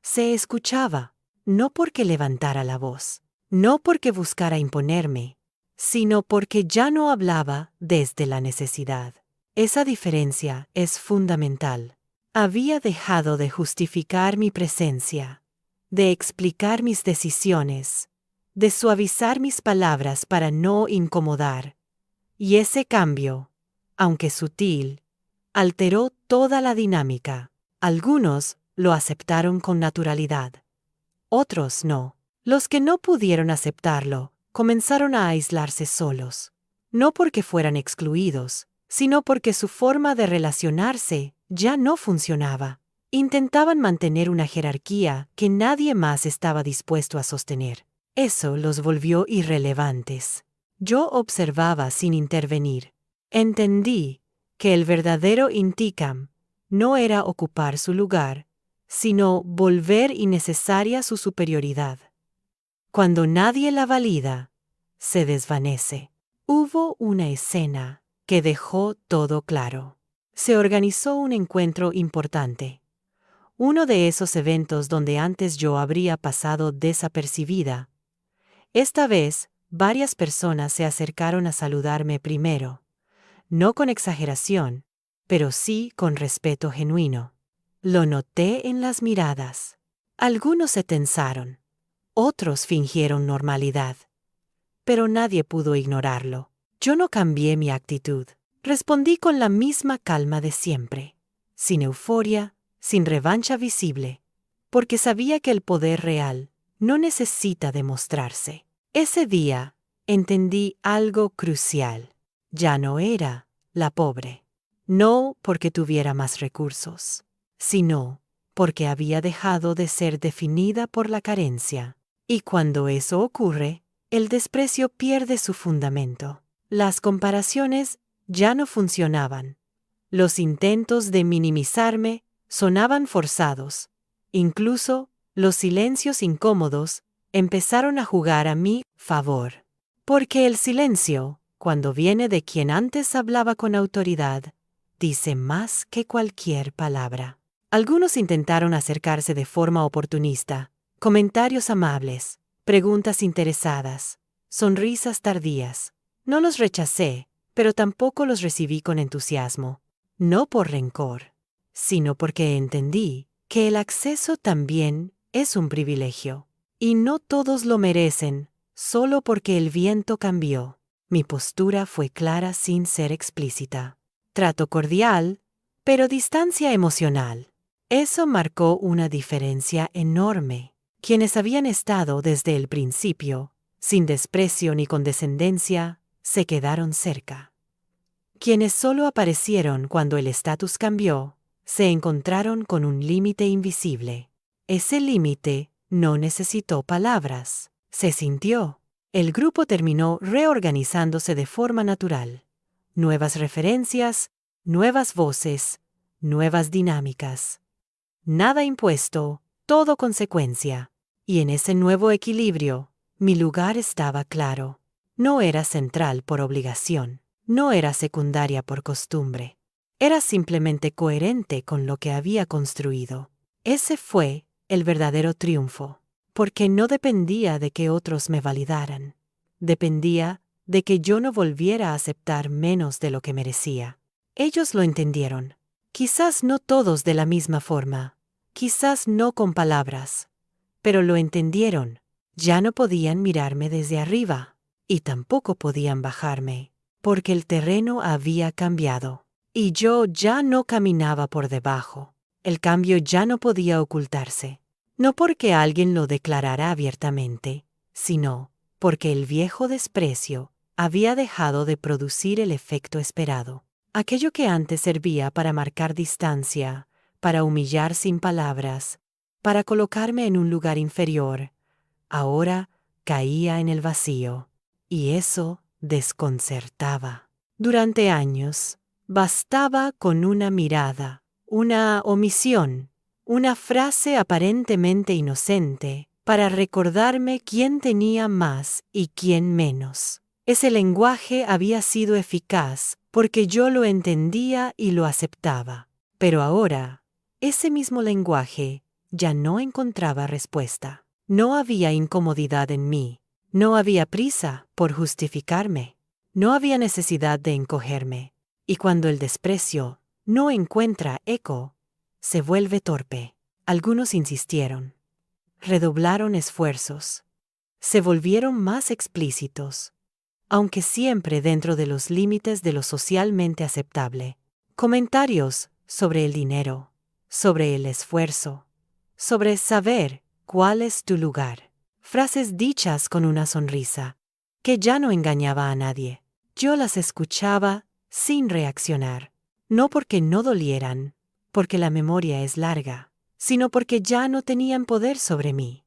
se escuchaba, no porque levantara la voz, no porque buscara imponerme, sino porque ya no hablaba desde la necesidad. Esa diferencia es fundamental. Había dejado de justificar mi presencia, de explicar mis decisiones, de suavizar mis palabras para no incomodar. Y ese cambio, aunque sutil, alteró toda la dinámica. Algunos lo aceptaron con naturalidad, otros no. Los que no pudieron aceptarlo comenzaron a aislarse solos, no porque fueran excluidos, sino porque su forma de relacionarse ya no funcionaba. Intentaban mantener una jerarquía que nadie más estaba dispuesto a sostener. Eso los volvió irrelevantes. Yo observaba sin intervenir. Entendí que el verdadero Intikam no era ocupar su lugar, sino volver innecesaria su superioridad. Cuando nadie la valida, se desvanece. Hubo una escena que dejó todo claro. Se organizó un encuentro importante. Uno de esos eventos donde antes yo habría pasado desapercibida. Esta vez, varias personas se acercaron a saludarme primero. No con exageración, pero sí con respeto genuino. Lo noté en las miradas. Algunos se tensaron, otros fingieron normalidad. Pero nadie pudo ignorarlo. Yo no cambié mi actitud. Respondí con la misma calma de siempre, sin euforia, sin revancha visible, porque sabía que el poder real no necesita demostrarse. Ese día entendí algo crucial. Ya no era la pobre. No porque tuviera más recursos, sino porque había dejado de ser definida por la carencia. Y cuando eso ocurre, el desprecio pierde su fundamento. Las comparaciones ya no funcionaban. Los intentos de minimizarme sonaban forzados. Incluso los silencios incómodos empezaron a jugar a mi favor. Porque el silencio, cuando viene de quien antes hablaba con autoridad, dice más que cualquier palabra. Algunos intentaron acercarse de forma oportunista, comentarios amables, preguntas interesadas, sonrisas tardías. No los rechacé, pero tampoco los recibí con entusiasmo. No por rencor, sino porque entendí que el acceso también es un privilegio. Y no todos lo merecen, solo porque el viento cambió. Mi postura fue clara sin ser explícita. Trato cordial, pero distancia emocional. Eso marcó una diferencia enorme. Quienes habían estado desde el principio, sin desprecio ni condescendencia, se quedaron cerca. Quienes solo aparecieron cuando el estatus cambió, se encontraron con un límite invisible. Ese límite no necesitó palabras, se sintió. El grupo terminó reorganizándose de forma natural. Nuevas referencias, nuevas voces, nuevas dinámicas. Nada impuesto, todo consecuencia. Y en ese nuevo equilibrio, mi lugar estaba claro. No era central por obligación, no era secundaria por costumbre. Era simplemente coherente con lo que había construido. Ese fue el verdadero triunfo, porque no dependía de que otros me validaran. Dependía de que yo no volviera a aceptar menos de lo que merecía. Ellos lo entendieron. Quizás no todos de la misma forma, quizás no con palabras, pero lo entendieron. Ya no podían mirarme desde arriba, y tampoco podían bajarme, porque el terreno había cambiado, y yo ya no caminaba por debajo. El cambio ya no podía ocultarse, no porque alguien lo declarara abiertamente, sino porque el viejo desprecio había dejado de producir el efecto esperado. Aquello que antes servía para marcar distancia, para humillar sin palabras, para colocarme en un lugar inferior, ahora caía en el vacío, y eso desconcertaba. Durante años, bastaba con una mirada, una omisión, una frase aparentemente inocente, para recordarme quién tenía más y quién menos. Ese lenguaje había sido eficaz porque yo lo entendía y lo aceptaba. Pero ahora, ese mismo lenguaje ya no encontraba respuesta. No había incomodidad en mí, no había prisa por justificarme, no había necesidad de encogerme. Y cuando el desprecio no encuentra eco, se vuelve torpe. Algunos insistieron, redoblaron esfuerzos, se volvieron más explícitos, aunque siempre dentro de los límites de lo socialmente aceptable. Comentarios sobre el dinero, sobre el esfuerzo, sobre saber cuál es tu lugar. Frases dichas con una sonrisa, que ya no engañaba a nadie. Yo las escuchaba sin reaccionar, no porque no dolieran, porque la memoria es larga, sino porque ya no tenían poder sobre mí.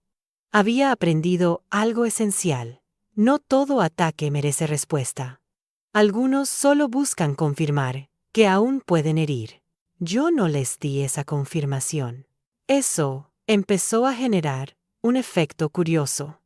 Había aprendido algo esencial. No todo ataque merece respuesta. Algunos solo buscan confirmar que aún pueden herir. Yo no les di esa confirmación. Eso empezó a generar un efecto curioso.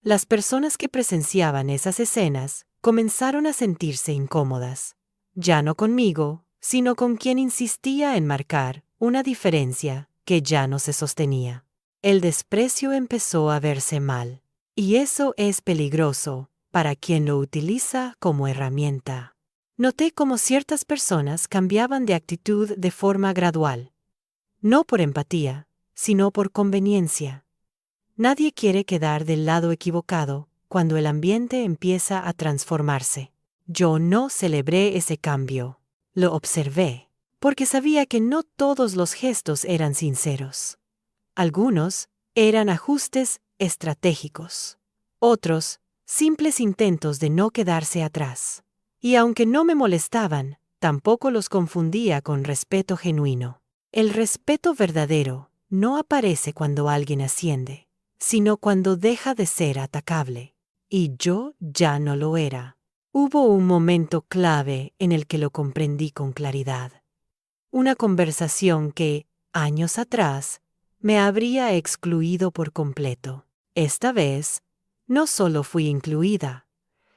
Las personas que presenciaban esas escenas comenzaron a sentirse incómodas, ya no conmigo, sino con quien insistía en marcar una diferencia que ya no se sostenía. El desprecio empezó a verse mal, y eso es peligroso para quien lo utiliza como herramienta. Noté cómo ciertas personas cambiaban de actitud de forma gradual, no por empatía, sino por conveniencia. Nadie quiere quedar del lado equivocado cuando el ambiente empieza a transformarse. Yo no celebré ese cambio, lo observé, porque sabía que no todos los gestos eran sinceros. Algunos eran ajustes estratégicos, otros simples intentos de no quedarse atrás. Y aunque no me molestaban, tampoco los confundía con respeto genuino. El respeto verdadero no aparece cuando alguien asciende, sino cuando deja de ser atacable. Y yo ya no lo era. Hubo un momento clave en el que lo comprendí con claridad. Una conversación que, años atrás, me habría excluido por completo. Esta vez, no solo fui incluida,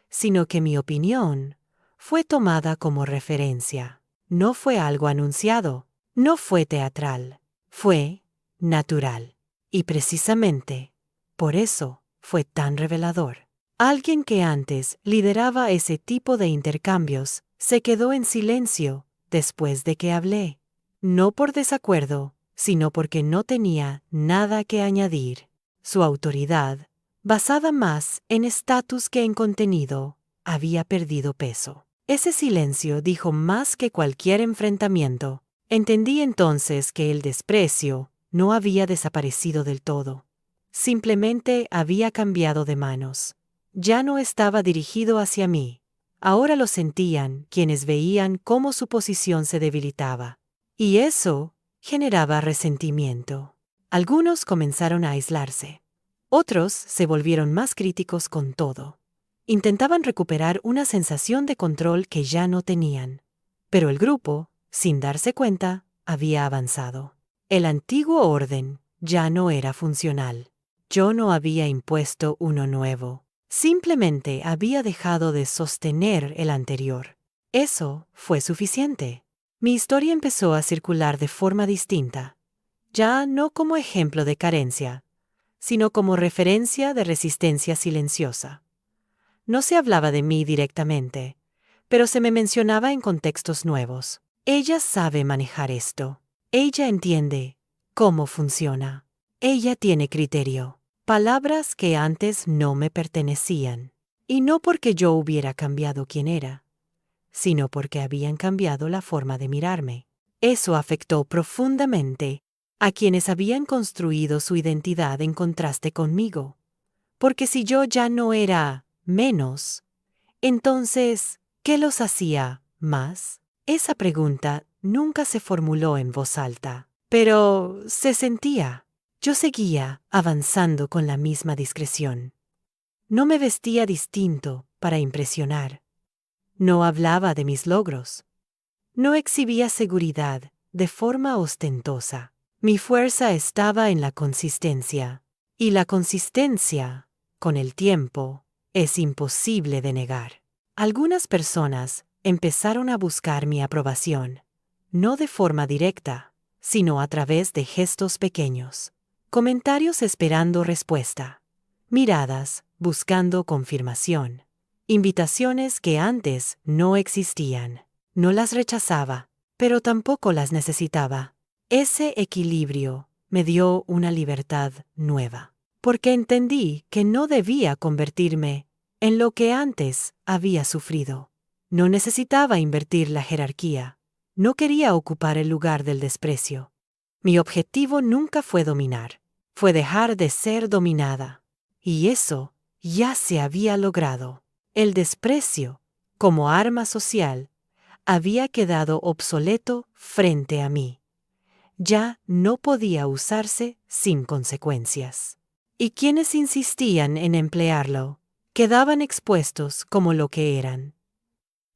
sino que mi opinión fue tomada como referencia. No fue algo anunciado, no fue teatral, fue natural. Y precisamente, por eso fue tan revelador. Alguien que antes lideraba ese tipo de intercambios se quedó en silencio después de que hablé. No por desacuerdo, sino porque no tenía nada que añadir. Su autoridad, basada más en estatus que en contenido, había perdido peso. Ese silencio dijo más que cualquier enfrentamiento. Entendí entonces que el desprecio no había desaparecido del todo. Simplemente había cambiado de manos. Ya no estaba dirigido hacia mí. Ahora lo sentían quienes veían cómo su posición se debilitaba. Y eso generaba resentimiento. Algunos comenzaron a aislarse. Otros se volvieron más críticos con todo. Intentaban recuperar una sensación de control que ya no tenían. Pero el grupo, sin darse cuenta, había avanzado. El antiguo orden ya no era funcional. Yo no había impuesto uno nuevo, Simplemente había dejado de sostener el anterior. Eso fue suficiente. Mi historia empezó a circular de forma distinta, ya no como ejemplo de carencia, sino como referencia de resistencia silenciosa. No se hablaba de mí directamente, pero se me mencionaba en contextos nuevos. Ella sabe manejar esto. Ella entiende cómo funciona. Ella tiene criterio. Palabras que antes no me pertenecían. Y no porque yo hubiera cambiado quién era, sino porque habían cambiado la forma de mirarme. Eso afectó profundamente a quienes habían construido su identidad en contraste conmigo. Porque si yo ya no era menos, entonces, ¿qué los hacía más? Esa pregunta nunca se formuló en voz alta, pero se sentía. Yo seguía avanzando con la misma discreción. No me vestía distinto para impresionar. No hablaba de mis logros. No exhibía seguridad de forma ostentosa. Mi fuerza estaba en la consistencia. Y la consistencia, con el tiempo, es imposible de negar. Algunas personas empezaron a buscar mi aprobación, no de forma directa, sino a través de gestos pequeños. Comentarios esperando respuesta. Miradas buscando confirmación. Invitaciones que antes no existían. No las rechazaba, pero tampoco las necesitaba. Ese equilibrio me dio una libertad nueva, porque entendí que no debía convertirme en lo que antes había sufrido. No necesitaba invertir la jerarquía. No quería ocupar el lugar del desprecio. Mi objetivo nunca fue dominar, fue dejar de ser dominada. Y eso ya se había logrado. El desprecio, como arma social, había quedado obsoleto frente a mí. Ya no podía usarse sin consecuencias. Y quienes insistían en emplearlo quedaban expuestos como lo que eran.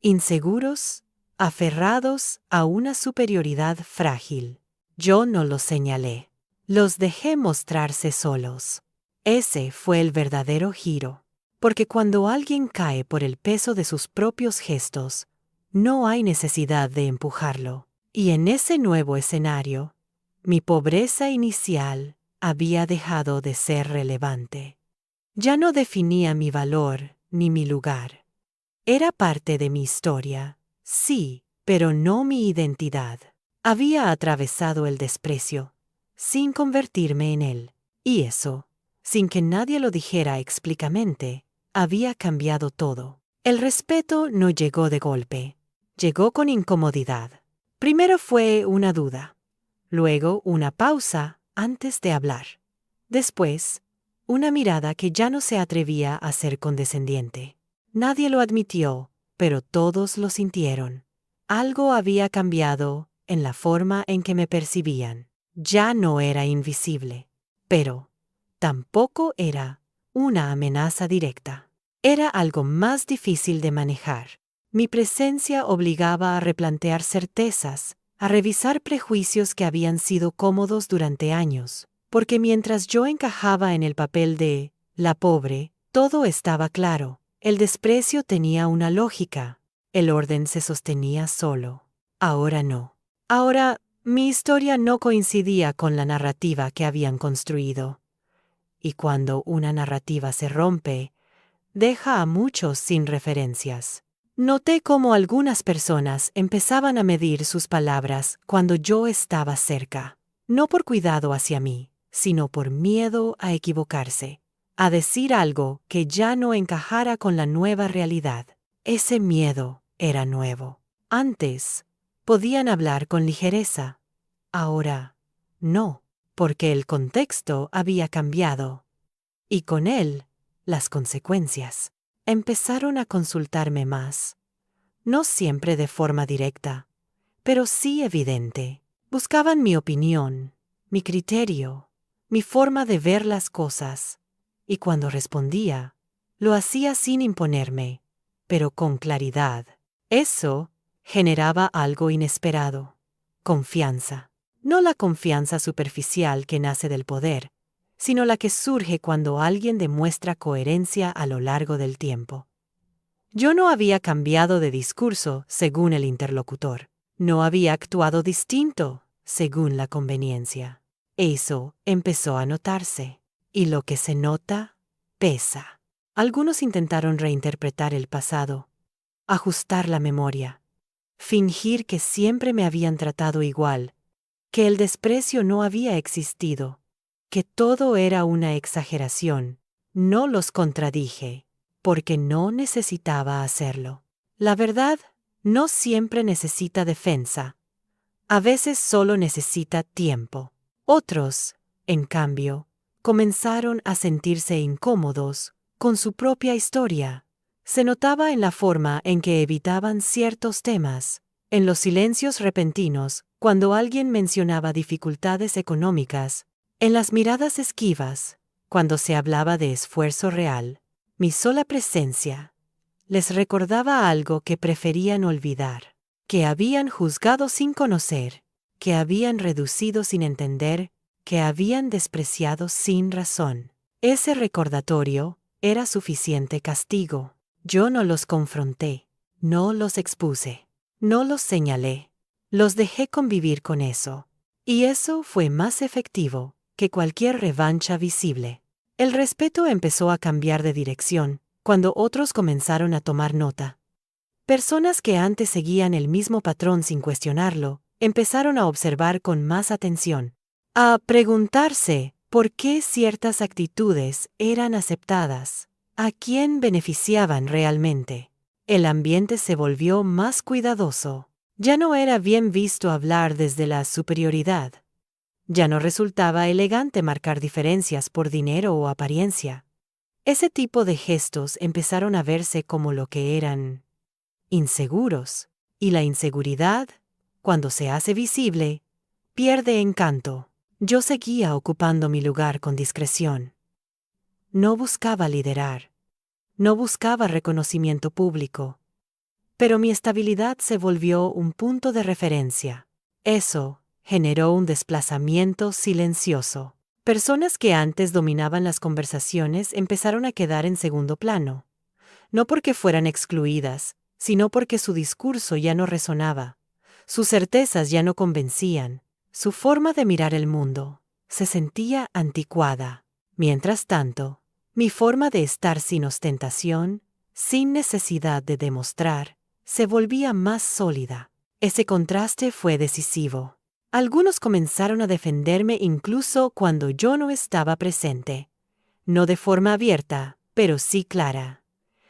Inseguros, aferrados a una superioridad frágil. Yo no los señalé. Los dejé mostrarse solos. Ese fue el verdadero giro. Porque cuando alguien cae por el peso de sus propios gestos, no hay necesidad de empujarlo. Y en ese nuevo escenario, mi pobreza inicial había dejado de ser relevante. Ya no definía mi valor ni mi lugar. Era parte de mi historia, sí, pero no mi identidad. Había atravesado el desprecio, sin convertirme en él. Y eso, sin que nadie lo dijera explícitamente, había cambiado todo. El respeto no llegó de golpe. Llegó con incomodidad. Primero fue una duda, luego una pausa antes de hablar. Después, una mirada que ya no se atrevía a ser condescendiente. Nadie lo admitió, pero todos lo sintieron. Algo había cambiado en la forma en que me percibían. Ya no era invisible, pero tampoco era una amenaza directa. Era algo más difícil de manejar. Mi presencia obligaba a replantear certezas, a revisar prejuicios que habían sido cómodos durante años, porque mientras yo encajaba en el papel de la pobre, todo estaba claro. El desprecio tenía una lógica. El orden se sostenía solo. Ahora no. Ahora, mi historia no coincidía con la narrativa que habían construido. Y cuando una narrativa se rompe, deja a muchos sin referencias. Noté cómo algunas personas empezaban a medir sus palabras cuando yo estaba cerca, no por cuidado hacia mí, sino por miedo a equivocarse, a decir algo que ya no encajara con la nueva realidad. Ese miedo era nuevo. Antes, podían hablar con ligereza. Ahora, no, porque el contexto había cambiado. Y con él, las consecuencias. Empezaron a consultarme más. No siempre de forma directa, pero sí evidente. Buscaban mi opinión, mi criterio, mi forma de ver las cosas. Y cuando respondía, lo hacía sin imponerme, pero con claridad. Eso generaba algo inesperado. Confianza. No la confianza superficial que nace del poder, sino la que surge cuando alguien demuestra coherencia a lo largo del tiempo. Yo no había cambiado de discurso según el interlocutor. No había actuado distinto según la conveniencia. Eso empezó a notarse. Y lo que se nota, pesa. Algunos intentaron reinterpretar el pasado, ajustar la memoria, fingir que siempre me habían tratado igual, que el desprecio no había existido, que todo era una exageración. No los contradije, porque no necesitaba hacerlo. La verdad no siempre necesita defensa. A veces solo necesita tiempo. Otros, en cambio, comenzaron a sentirse incómodos con su propia historia. Se notaba en la forma en que evitaban ciertos temas, en los silencios repentinos cuando alguien mencionaba dificultades económicas, en las miradas esquivas cuando se hablaba de esfuerzo real. Mi sola presencia les recordaba algo que preferían olvidar, que habían juzgado sin conocer, que habían reducido sin entender, que habían despreciado sin razón. Ese recordatorio era suficiente castigo. Yo no los confronté, no los expuse, no los señalé, los dejé convivir con eso. Y eso fue más efectivo que cualquier revancha visible. El respeto empezó a cambiar de dirección cuando otros comenzaron a tomar nota. Personas que antes seguían el mismo patrón sin cuestionarlo, empezaron a observar con más atención, a preguntarse por qué ciertas actitudes eran aceptadas, a quién beneficiaban realmente. El ambiente se volvió más cuidadoso. Ya no era bien visto hablar desde la superioridad. Ya no resultaba elegante marcar diferencias por dinero o apariencia. Ese tipo de gestos empezaron a verse como lo que eran: inseguros. Y la inseguridad, cuando se hace visible, pierde encanto. Yo seguía ocupando mi lugar con discreción. No buscaba liderar. No buscaba reconocimiento público. Pero mi estabilidad se volvió un punto de referencia. Eso generó un desplazamiento silencioso. Personas que antes dominaban las conversaciones empezaron a quedar en segundo plano. No porque fueran excluidas, sino porque su discurso ya no resonaba. Sus certezas ya no convencían. Su forma de mirar el mundo se sentía anticuada. Mientras tanto, mi forma de estar sin ostentación, sin necesidad de demostrar, se volvía más sólida. Ese contraste fue decisivo. Algunos comenzaron a defenderme incluso cuando yo no estaba presente. No de forma abierta, pero sí clara.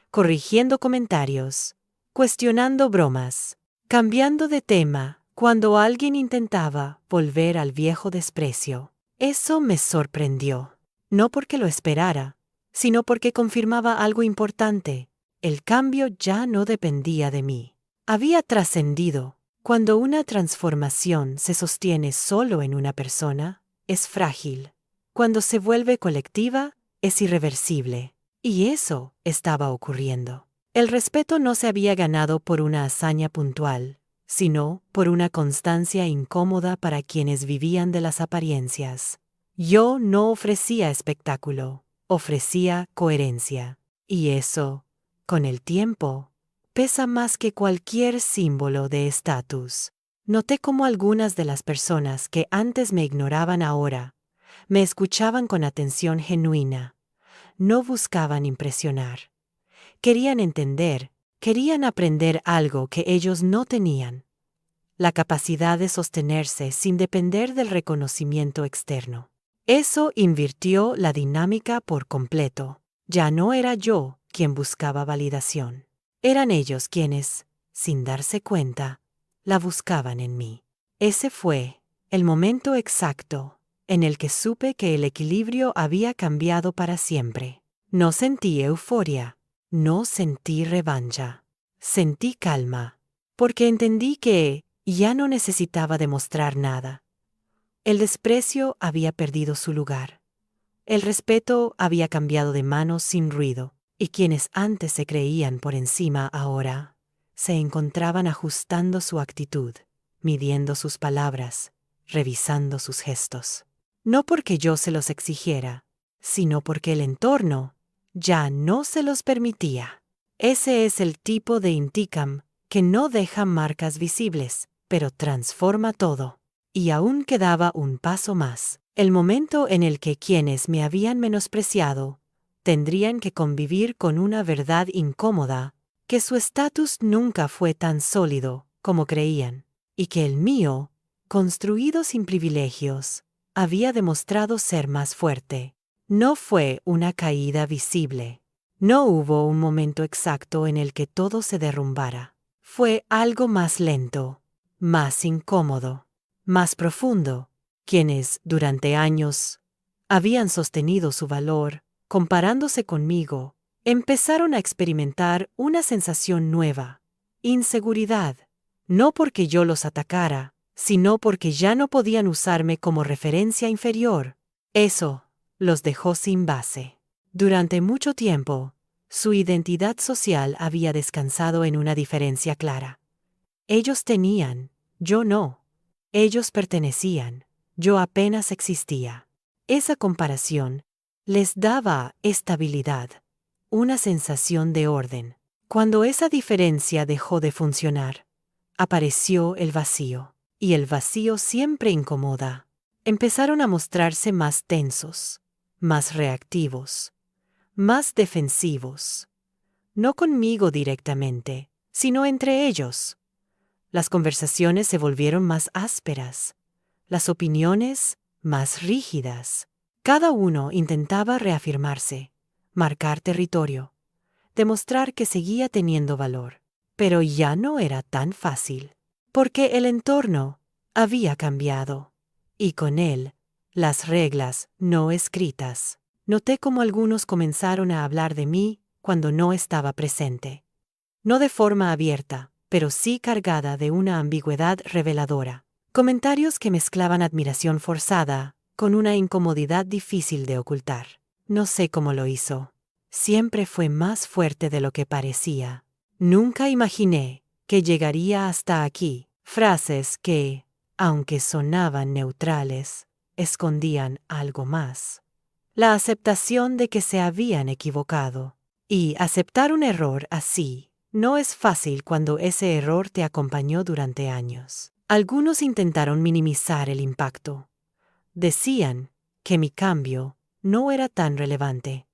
Corrigiendo comentarios, cuestionando bromas, cambiando de tema cuando alguien intentaba volver al viejo desprecio. Eso me sorprendió. No porque lo esperara, sino porque confirmaba algo importante. El cambio ya no dependía de mí. Había trascendido. Cuando una transformación se sostiene solo en una persona, es frágil. Cuando se vuelve colectiva, es irreversible. Y eso estaba ocurriendo. El respeto no se había ganado por una hazaña puntual, sino por una constancia incómoda para quienes vivían de las apariencias. Yo no ofrecía espectáculo, ofrecía coherencia. Y eso, con el tiempo, pesa más que cualquier símbolo de estatus. Noté cómo algunas de las personas que antes me ignoraban ahora me escuchaban con atención genuina. No buscaban impresionar. Querían entender, querían aprender algo que ellos no tenían: la capacidad de sostenerse sin depender del reconocimiento externo. Eso invirtió la dinámica por completo. Ya no era yo quien buscaba validación. Eran ellos quienes, sin darse cuenta, la buscaban en mí. Ese fue el momento exacto en el que supe que el equilibrio había cambiado para siempre. No sentí euforia, no sentí revancha. Sentí calma, porque entendí que ya no necesitaba demostrar nada. El desprecio había perdido su lugar. El respeto había cambiado de manos sin ruido, y quienes antes se creían por encima ahora se encontraban ajustando su actitud, midiendo sus palabras, revisando sus gestos. no porque yo se los exigiera, sino porque el entorno ya no se los permitía. Ese es el tipo de intikam que no deja marcas visibles, pero transforma todo. Y aún quedaba un paso más, el momento en el que quienes me habían menospreciado tendrían que convivir con una verdad incómoda, que su estatus nunca fue tan sólido como creían, y que el mío, construido sin privilegios, había demostrado ser más fuerte. No fue una caída visible. No hubo un momento exacto en el que todo se derrumbara. Fue algo más lento, más incómodo, más profundo. Quienes, durante años, habían sostenido su valor, comparándose conmigo, empezaron a experimentar una sensación nueva, inseguridad, no porque yo los atacara, sino porque ya no podían usarme como referencia inferior. Eso los dejó sin base. Durante mucho tiempo, su identidad social había descansado en una diferencia clara. Ellos tenían, yo no. Ellos pertenecían, yo apenas existía. Esa comparación les daba estabilidad, una sensación de orden. Cuando esa diferencia dejó de funcionar, apareció el vacío, y el vacío siempre incomoda. Empezaron a mostrarse más tensos, más reactivos, más defensivos. No conmigo directamente, sino entre ellos. Las conversaciones se volvieron más ásperas, las opiniones más rígidas. Cada uno intentaba reafirmarse, marcar territorio, demostrar que seguía teniendo valor. Pero ya no era tan fácil, porque el entorno había cambiado, y con él, las reglas no escritas. Noté cómo algunos comenzaron a hablar de mí cuando no estaba presente. No de forma abierta, pero sí cargada de una ambigüedad reveladora. Comentarios que mezclaban admiración forzada con una incomodidad difícil de ocultar. No sé cómo lo hizo. Siempre fue más fuerte de lo que parecía. Nunca imaginé que llegaría hasta aquí. Frases que, aunque sonaban neutrales, escondían algo más. La aceptación de que se habían equivocado. Y aceptar un error así no es fácil cuando ese error te acompañó durante años. Algunos intentaron minimizar el impacto. Decían que mi cambio no era tan relevante,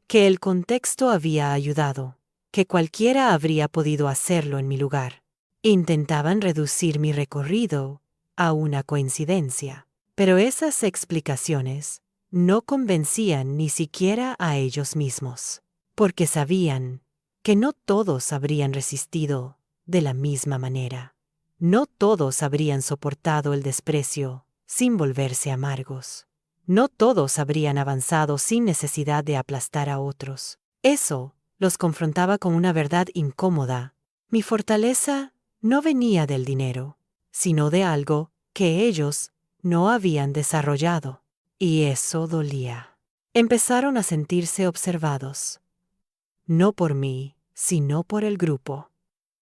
que el contexto había ayudado, que cualquiera habría podido hacerlo en mi lugar. Intentaban reducir mi recorrido a una coincidencia, pero esas explicaciones no convencían ni siquiera a ellos mismos, porque sabían que no todos habrían resistido de la misma manera. No todos habrían soportado el desprecio sin volverse amargos. No todos habrían avanzado sin necesidad de aplastar a otros. Eso los confrontaba con una verdad incómoda. Mi fortaleza no venía del dinero, sino de algo que ellos no habían desarrollado. Y eso dolía. Empezaron a sentirse observados. No por mí, sino por el grupo.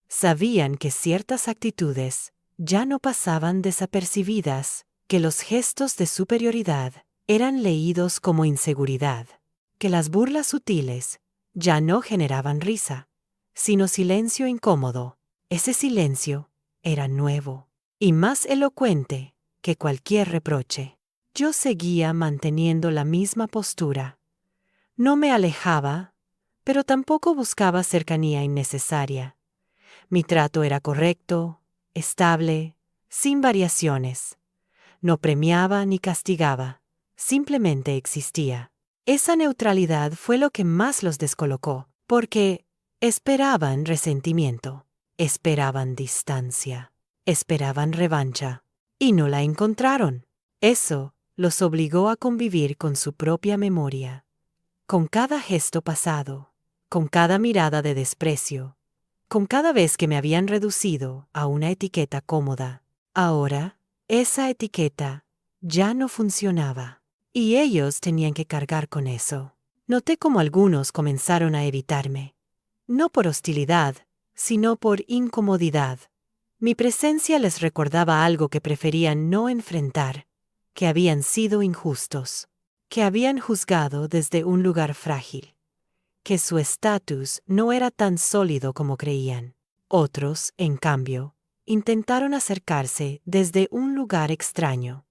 Sabían que ciertas actitudes ya no pasaban desapercibidas, que los gestos de superioridad eran leídos como inseguridad, que las burlas sutiles ya no generaban risa, sino silencio incómodo. Ese silencio era nuevo y más elocuente que cualquier reproche. Yo seguía manteniendo la misma postura. No me alejaba, pero tampoco buscaba cercanía innecesaria. Mi trato era correcto, estable, sin variaciones. No premiaba ni castigaba, simplemente existía. Esa neutralidad fue lo que más los descolocó, porque esperaban resentimiento, esperaban distancia, esperaban revancha, y no la encontraron. Eso los obligó a convivir con su propia memoria, con cada gesto pasado, con cada mirada de desprecio, con cada vez que me habían reducido a una etiqueta cómoda. Ahora, esa etiqueta ya no funcionaba, y ellos tenían que cargar con eso. Noté cómo algunos comenzaron a evitarme, no por hostilidad, sino por incomodidad. Mi presencia les recordaba algo que preferían no enfrentar, que habían sido injustos, que habían juzgado desde un lugar frágil, que su estatus no era tan sólido como creían. Otros, en cambio, intentaron acercarse desde un lugar extraño.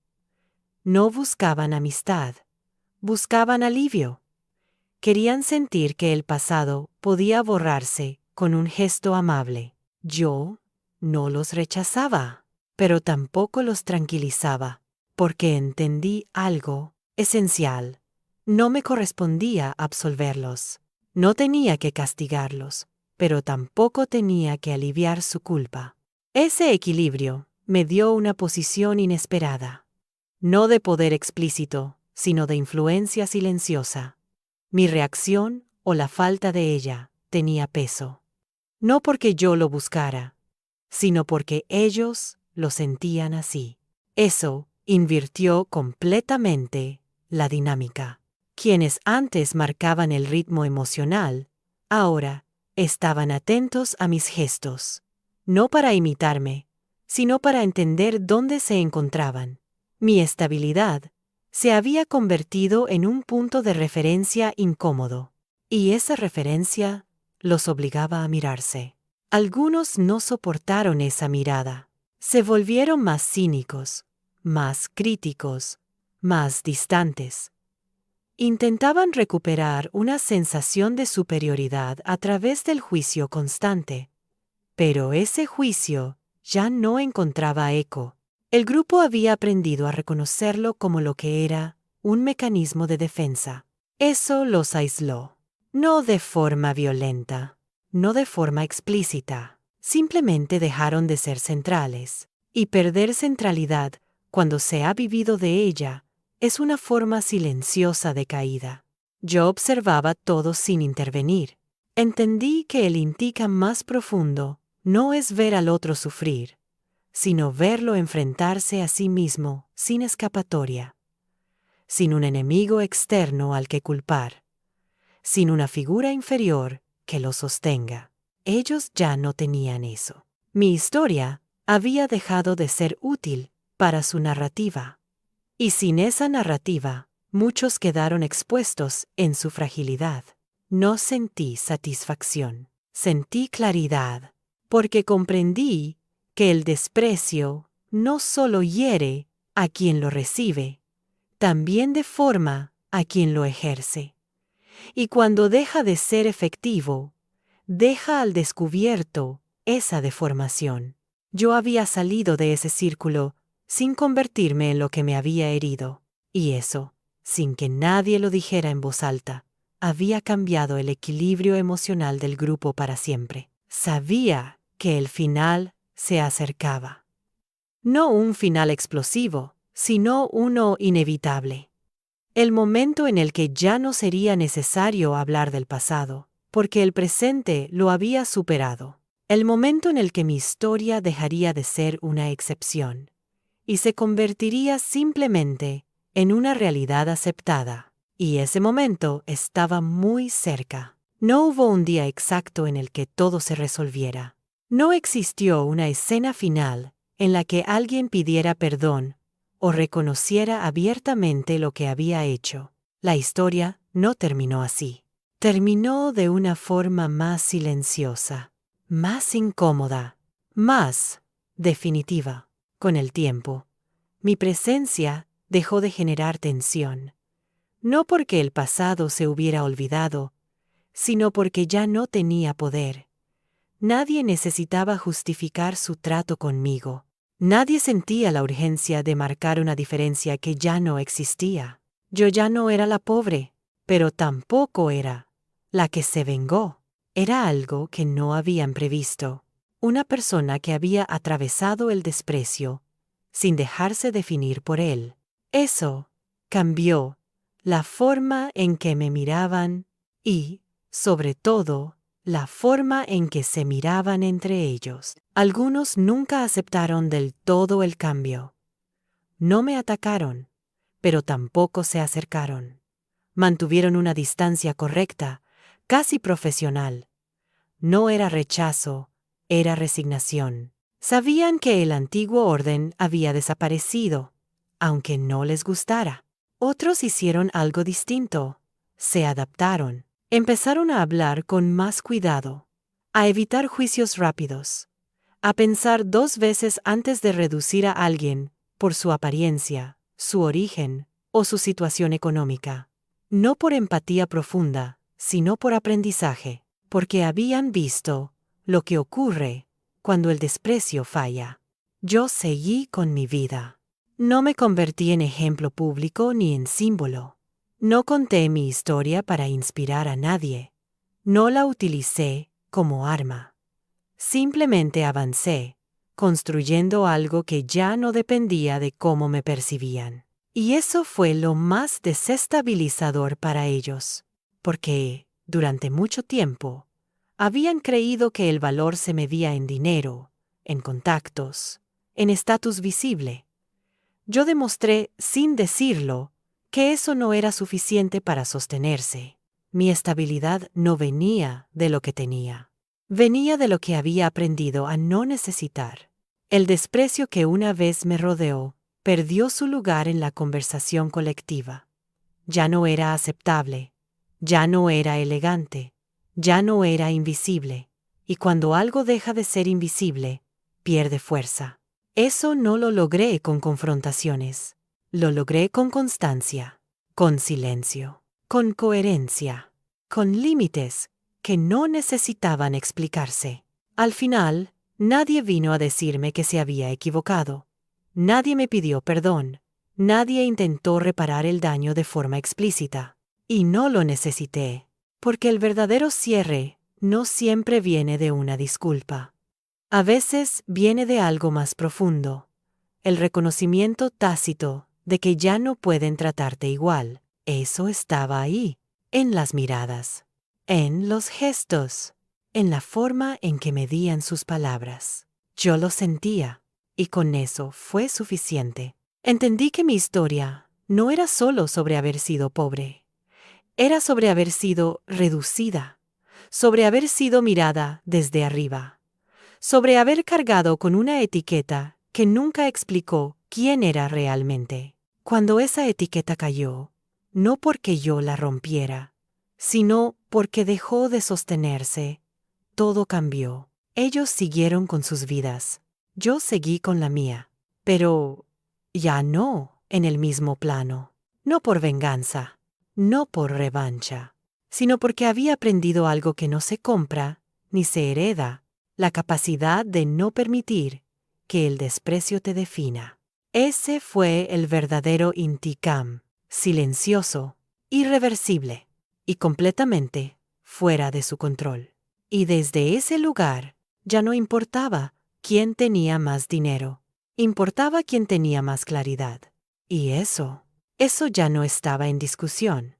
No buscaban amistad, buscaban alivio. Querían sentir que el pasado podía borrarse con un gesto amable. Yo no los rechazaba, pero tampoco los tranquilizaba, porque entendí algo esencial. No me correspondía absolverlos. No tenía que castigarlos, pero tampoco tenía que aliviar su culpa. Ese equilibrio me dio una posición inesperada. No de poder explícito, sino de influencia silenciosa. Mi reacción, o la falta de ella, tenía peso. No porque yo lo buscara, sino porque ellos lo sentían así. Eso invirtió completamente la dinámica. Quienes antes marcaban el ritmo emocional, ahora estaban atentos a mis gestos, no para imitarme, sino para entender dónde se encontraban. Mi estabilidad se había convertido en un punto de referencia incómodo, y esa referencia los obligaba a mirarse. Algunos no soportaron esa mirada. Se volvieron más cínicos, más críticos, más distantes. Intentaban recuperar una sensación de superioridad a través del juicio constante. Pero ese juicio ya no encontraba eco. El grupo había aprendido a reconocerlo como lo que era, un mecanismo de defensa. Eso los aisló. No de forma violenta, no de forma explícita. Simplemente dejaron de ser centrales. Y perder centralidad, cuando se ha vivido de ella, es una forma silenciosa de caída. Yo observaba todo sin intervenir. Entendí que el indica más profundo no es ver al otro sufrir, sino verlo enfrentarse a sí mismo sin escapatoria, sin un enemigo externo al que culpar, sin una figura inferior que lo sostenga. Ellos ya no tenían eso. Mi historia había dejado de ser útil para su narrativa. Y sin esa narrativa, muchos quedaron expuestos en su fragilidad. No sentí satisfacción, sentí claridad, porque comprendí que el desprecio no solo hiere a quien lo recibe, también deforma a quien lo ejerce. Y cuando deja de ser efectivo, deja al descubierto esa deformación. Yo había salido de ese círculo sin convertirme en lo que me había herido, y eso, sin que nadie lo dijera en voz alta, había cambiado el equilibrio emocional del grupo para siempre. Sabía que el final se acercaba. No un final explosivo, sino uno inevitable. El momento en el que ya no sería necesario hablar del pasado, porque el presente lo había superado. El momento en el que mi historia dejaría de ser una excepción y se convertiría simplemente en una realidad aceptada. Y ese momento estaba muy cerca. No hubo un día exacto en el que todo se resolviera. No existió una escena final en la que alguien pidiera perdón o reconociera abiertamente lo que había hecho. La historia no terminó así. Terminó de una forma más silenciosa, más incómoda, más definitiva. Con el tiempo, mi presencia dejó de generar tensión. No porque el pasado se hubiera olvidado, sino porque ya no tenía poder. Nadie necesitaba justificar su trato conmigo. Nadie sentía la urgencia de marcar una diferencia que ya no existía. Yo ya no era la pobre, pero tampoco era la que se vengó. Era algo que no habían previsto. Una persona que había atravesado el desprecio, sin dejarse definir por él. Eso cambió la forma en que me miraban y, sobre todo, la forma en que se miraban entre ellos. Algunos nunca aceptaron del todo el cambio. No me atacaron, pero tampoco se acercaron. Mantuvieron una distancia correcta, casi profesional. No era rechazo, era resignación. Sabían que el antiguo orden había desaparecido. aunque no les gustara. Otros hicieron algo distinto. Se adaptaron. Empezaron a hablar con más cuidado, a evitar juicios rápidos, a pensar 2 veces antes de reducir a alguien por su apariencia, su origen o su situación económica. No por empatía profunda, sino por aprendizaje, porque habían visto lo que ocurre cuando el desprecio falla. Yo seguí con mi vida. No me convertí en ejemplo público ni en símbolo. No conté mi historia para inspirar a nadie. No la utilicé como arma. Simplemente avancé, construyendo algo que ya no dependía de cómo me percibían. Y eso fue lo más desestabilizador para ellos, porque, durante mucho tiempo, habían creído que el valor se medía en dinero, en contactos, en estatus visible. Yo demostré, sin decirlo, que eso no era suficiente para sostenerse. Mi estabilidad no venía de lo que tenía. Venía de lo que había aprendido a no necesitar. El desprecio que una vez me rodeó perdió su lugar en la conversación colectiva. Ya no era aceptable, ya no era elegante, ya no era invisible. Y cuando algo deja de ser invisible, pierde fuerza. Eso no lo logré con confrontaciones. Lo logré con constancia, con silencio, con coherencia, con límites que no necesitaban explicarse. Al final, nadie vino a decirme que se había equivocado. Nadie me pidió perdón. Nadie intentó reparar el daño de forma explícita. Y no lo necesité, porque el verdadero cierre no siempre viene de una disculpa. A veces viene de algo más profundo, el reconocimiento tácito de que ya no pueden tratarte igual. Eso estaba ahí, en las miradas, en los gestos, en la forma en que medían sus palabras. Yo lo sentía, y con eso fue suficiente. Entendí que mi historia no era solo sobre haber sido pobre, era sobre haber sido reducida, sobre haber sido mirada desde arriba, sobre haber cargado con una etiqueta que nunca explicó quién era realmente. Cuando esa etiqueta cayó, no porque yo la rompiera, sino porque dejó de sostenerse, todo cambió. Ellos siguieron con sus vidas. Yo seguí con la mía. Pero ya no en el mismo plano. No por venganza, no por revancha, sino porque había aprendido algo que no se compra ni se hereda: la capacidad de no permitir que el desprecio te defina. Ese fue el verdadero intikam, silencioso, irreversible y completamente fuera de su control. Y desde ese lugar ya no importaba quién tenía más dinero, importaba quién tenía más claridad. Y eso ya no estaba en discusión.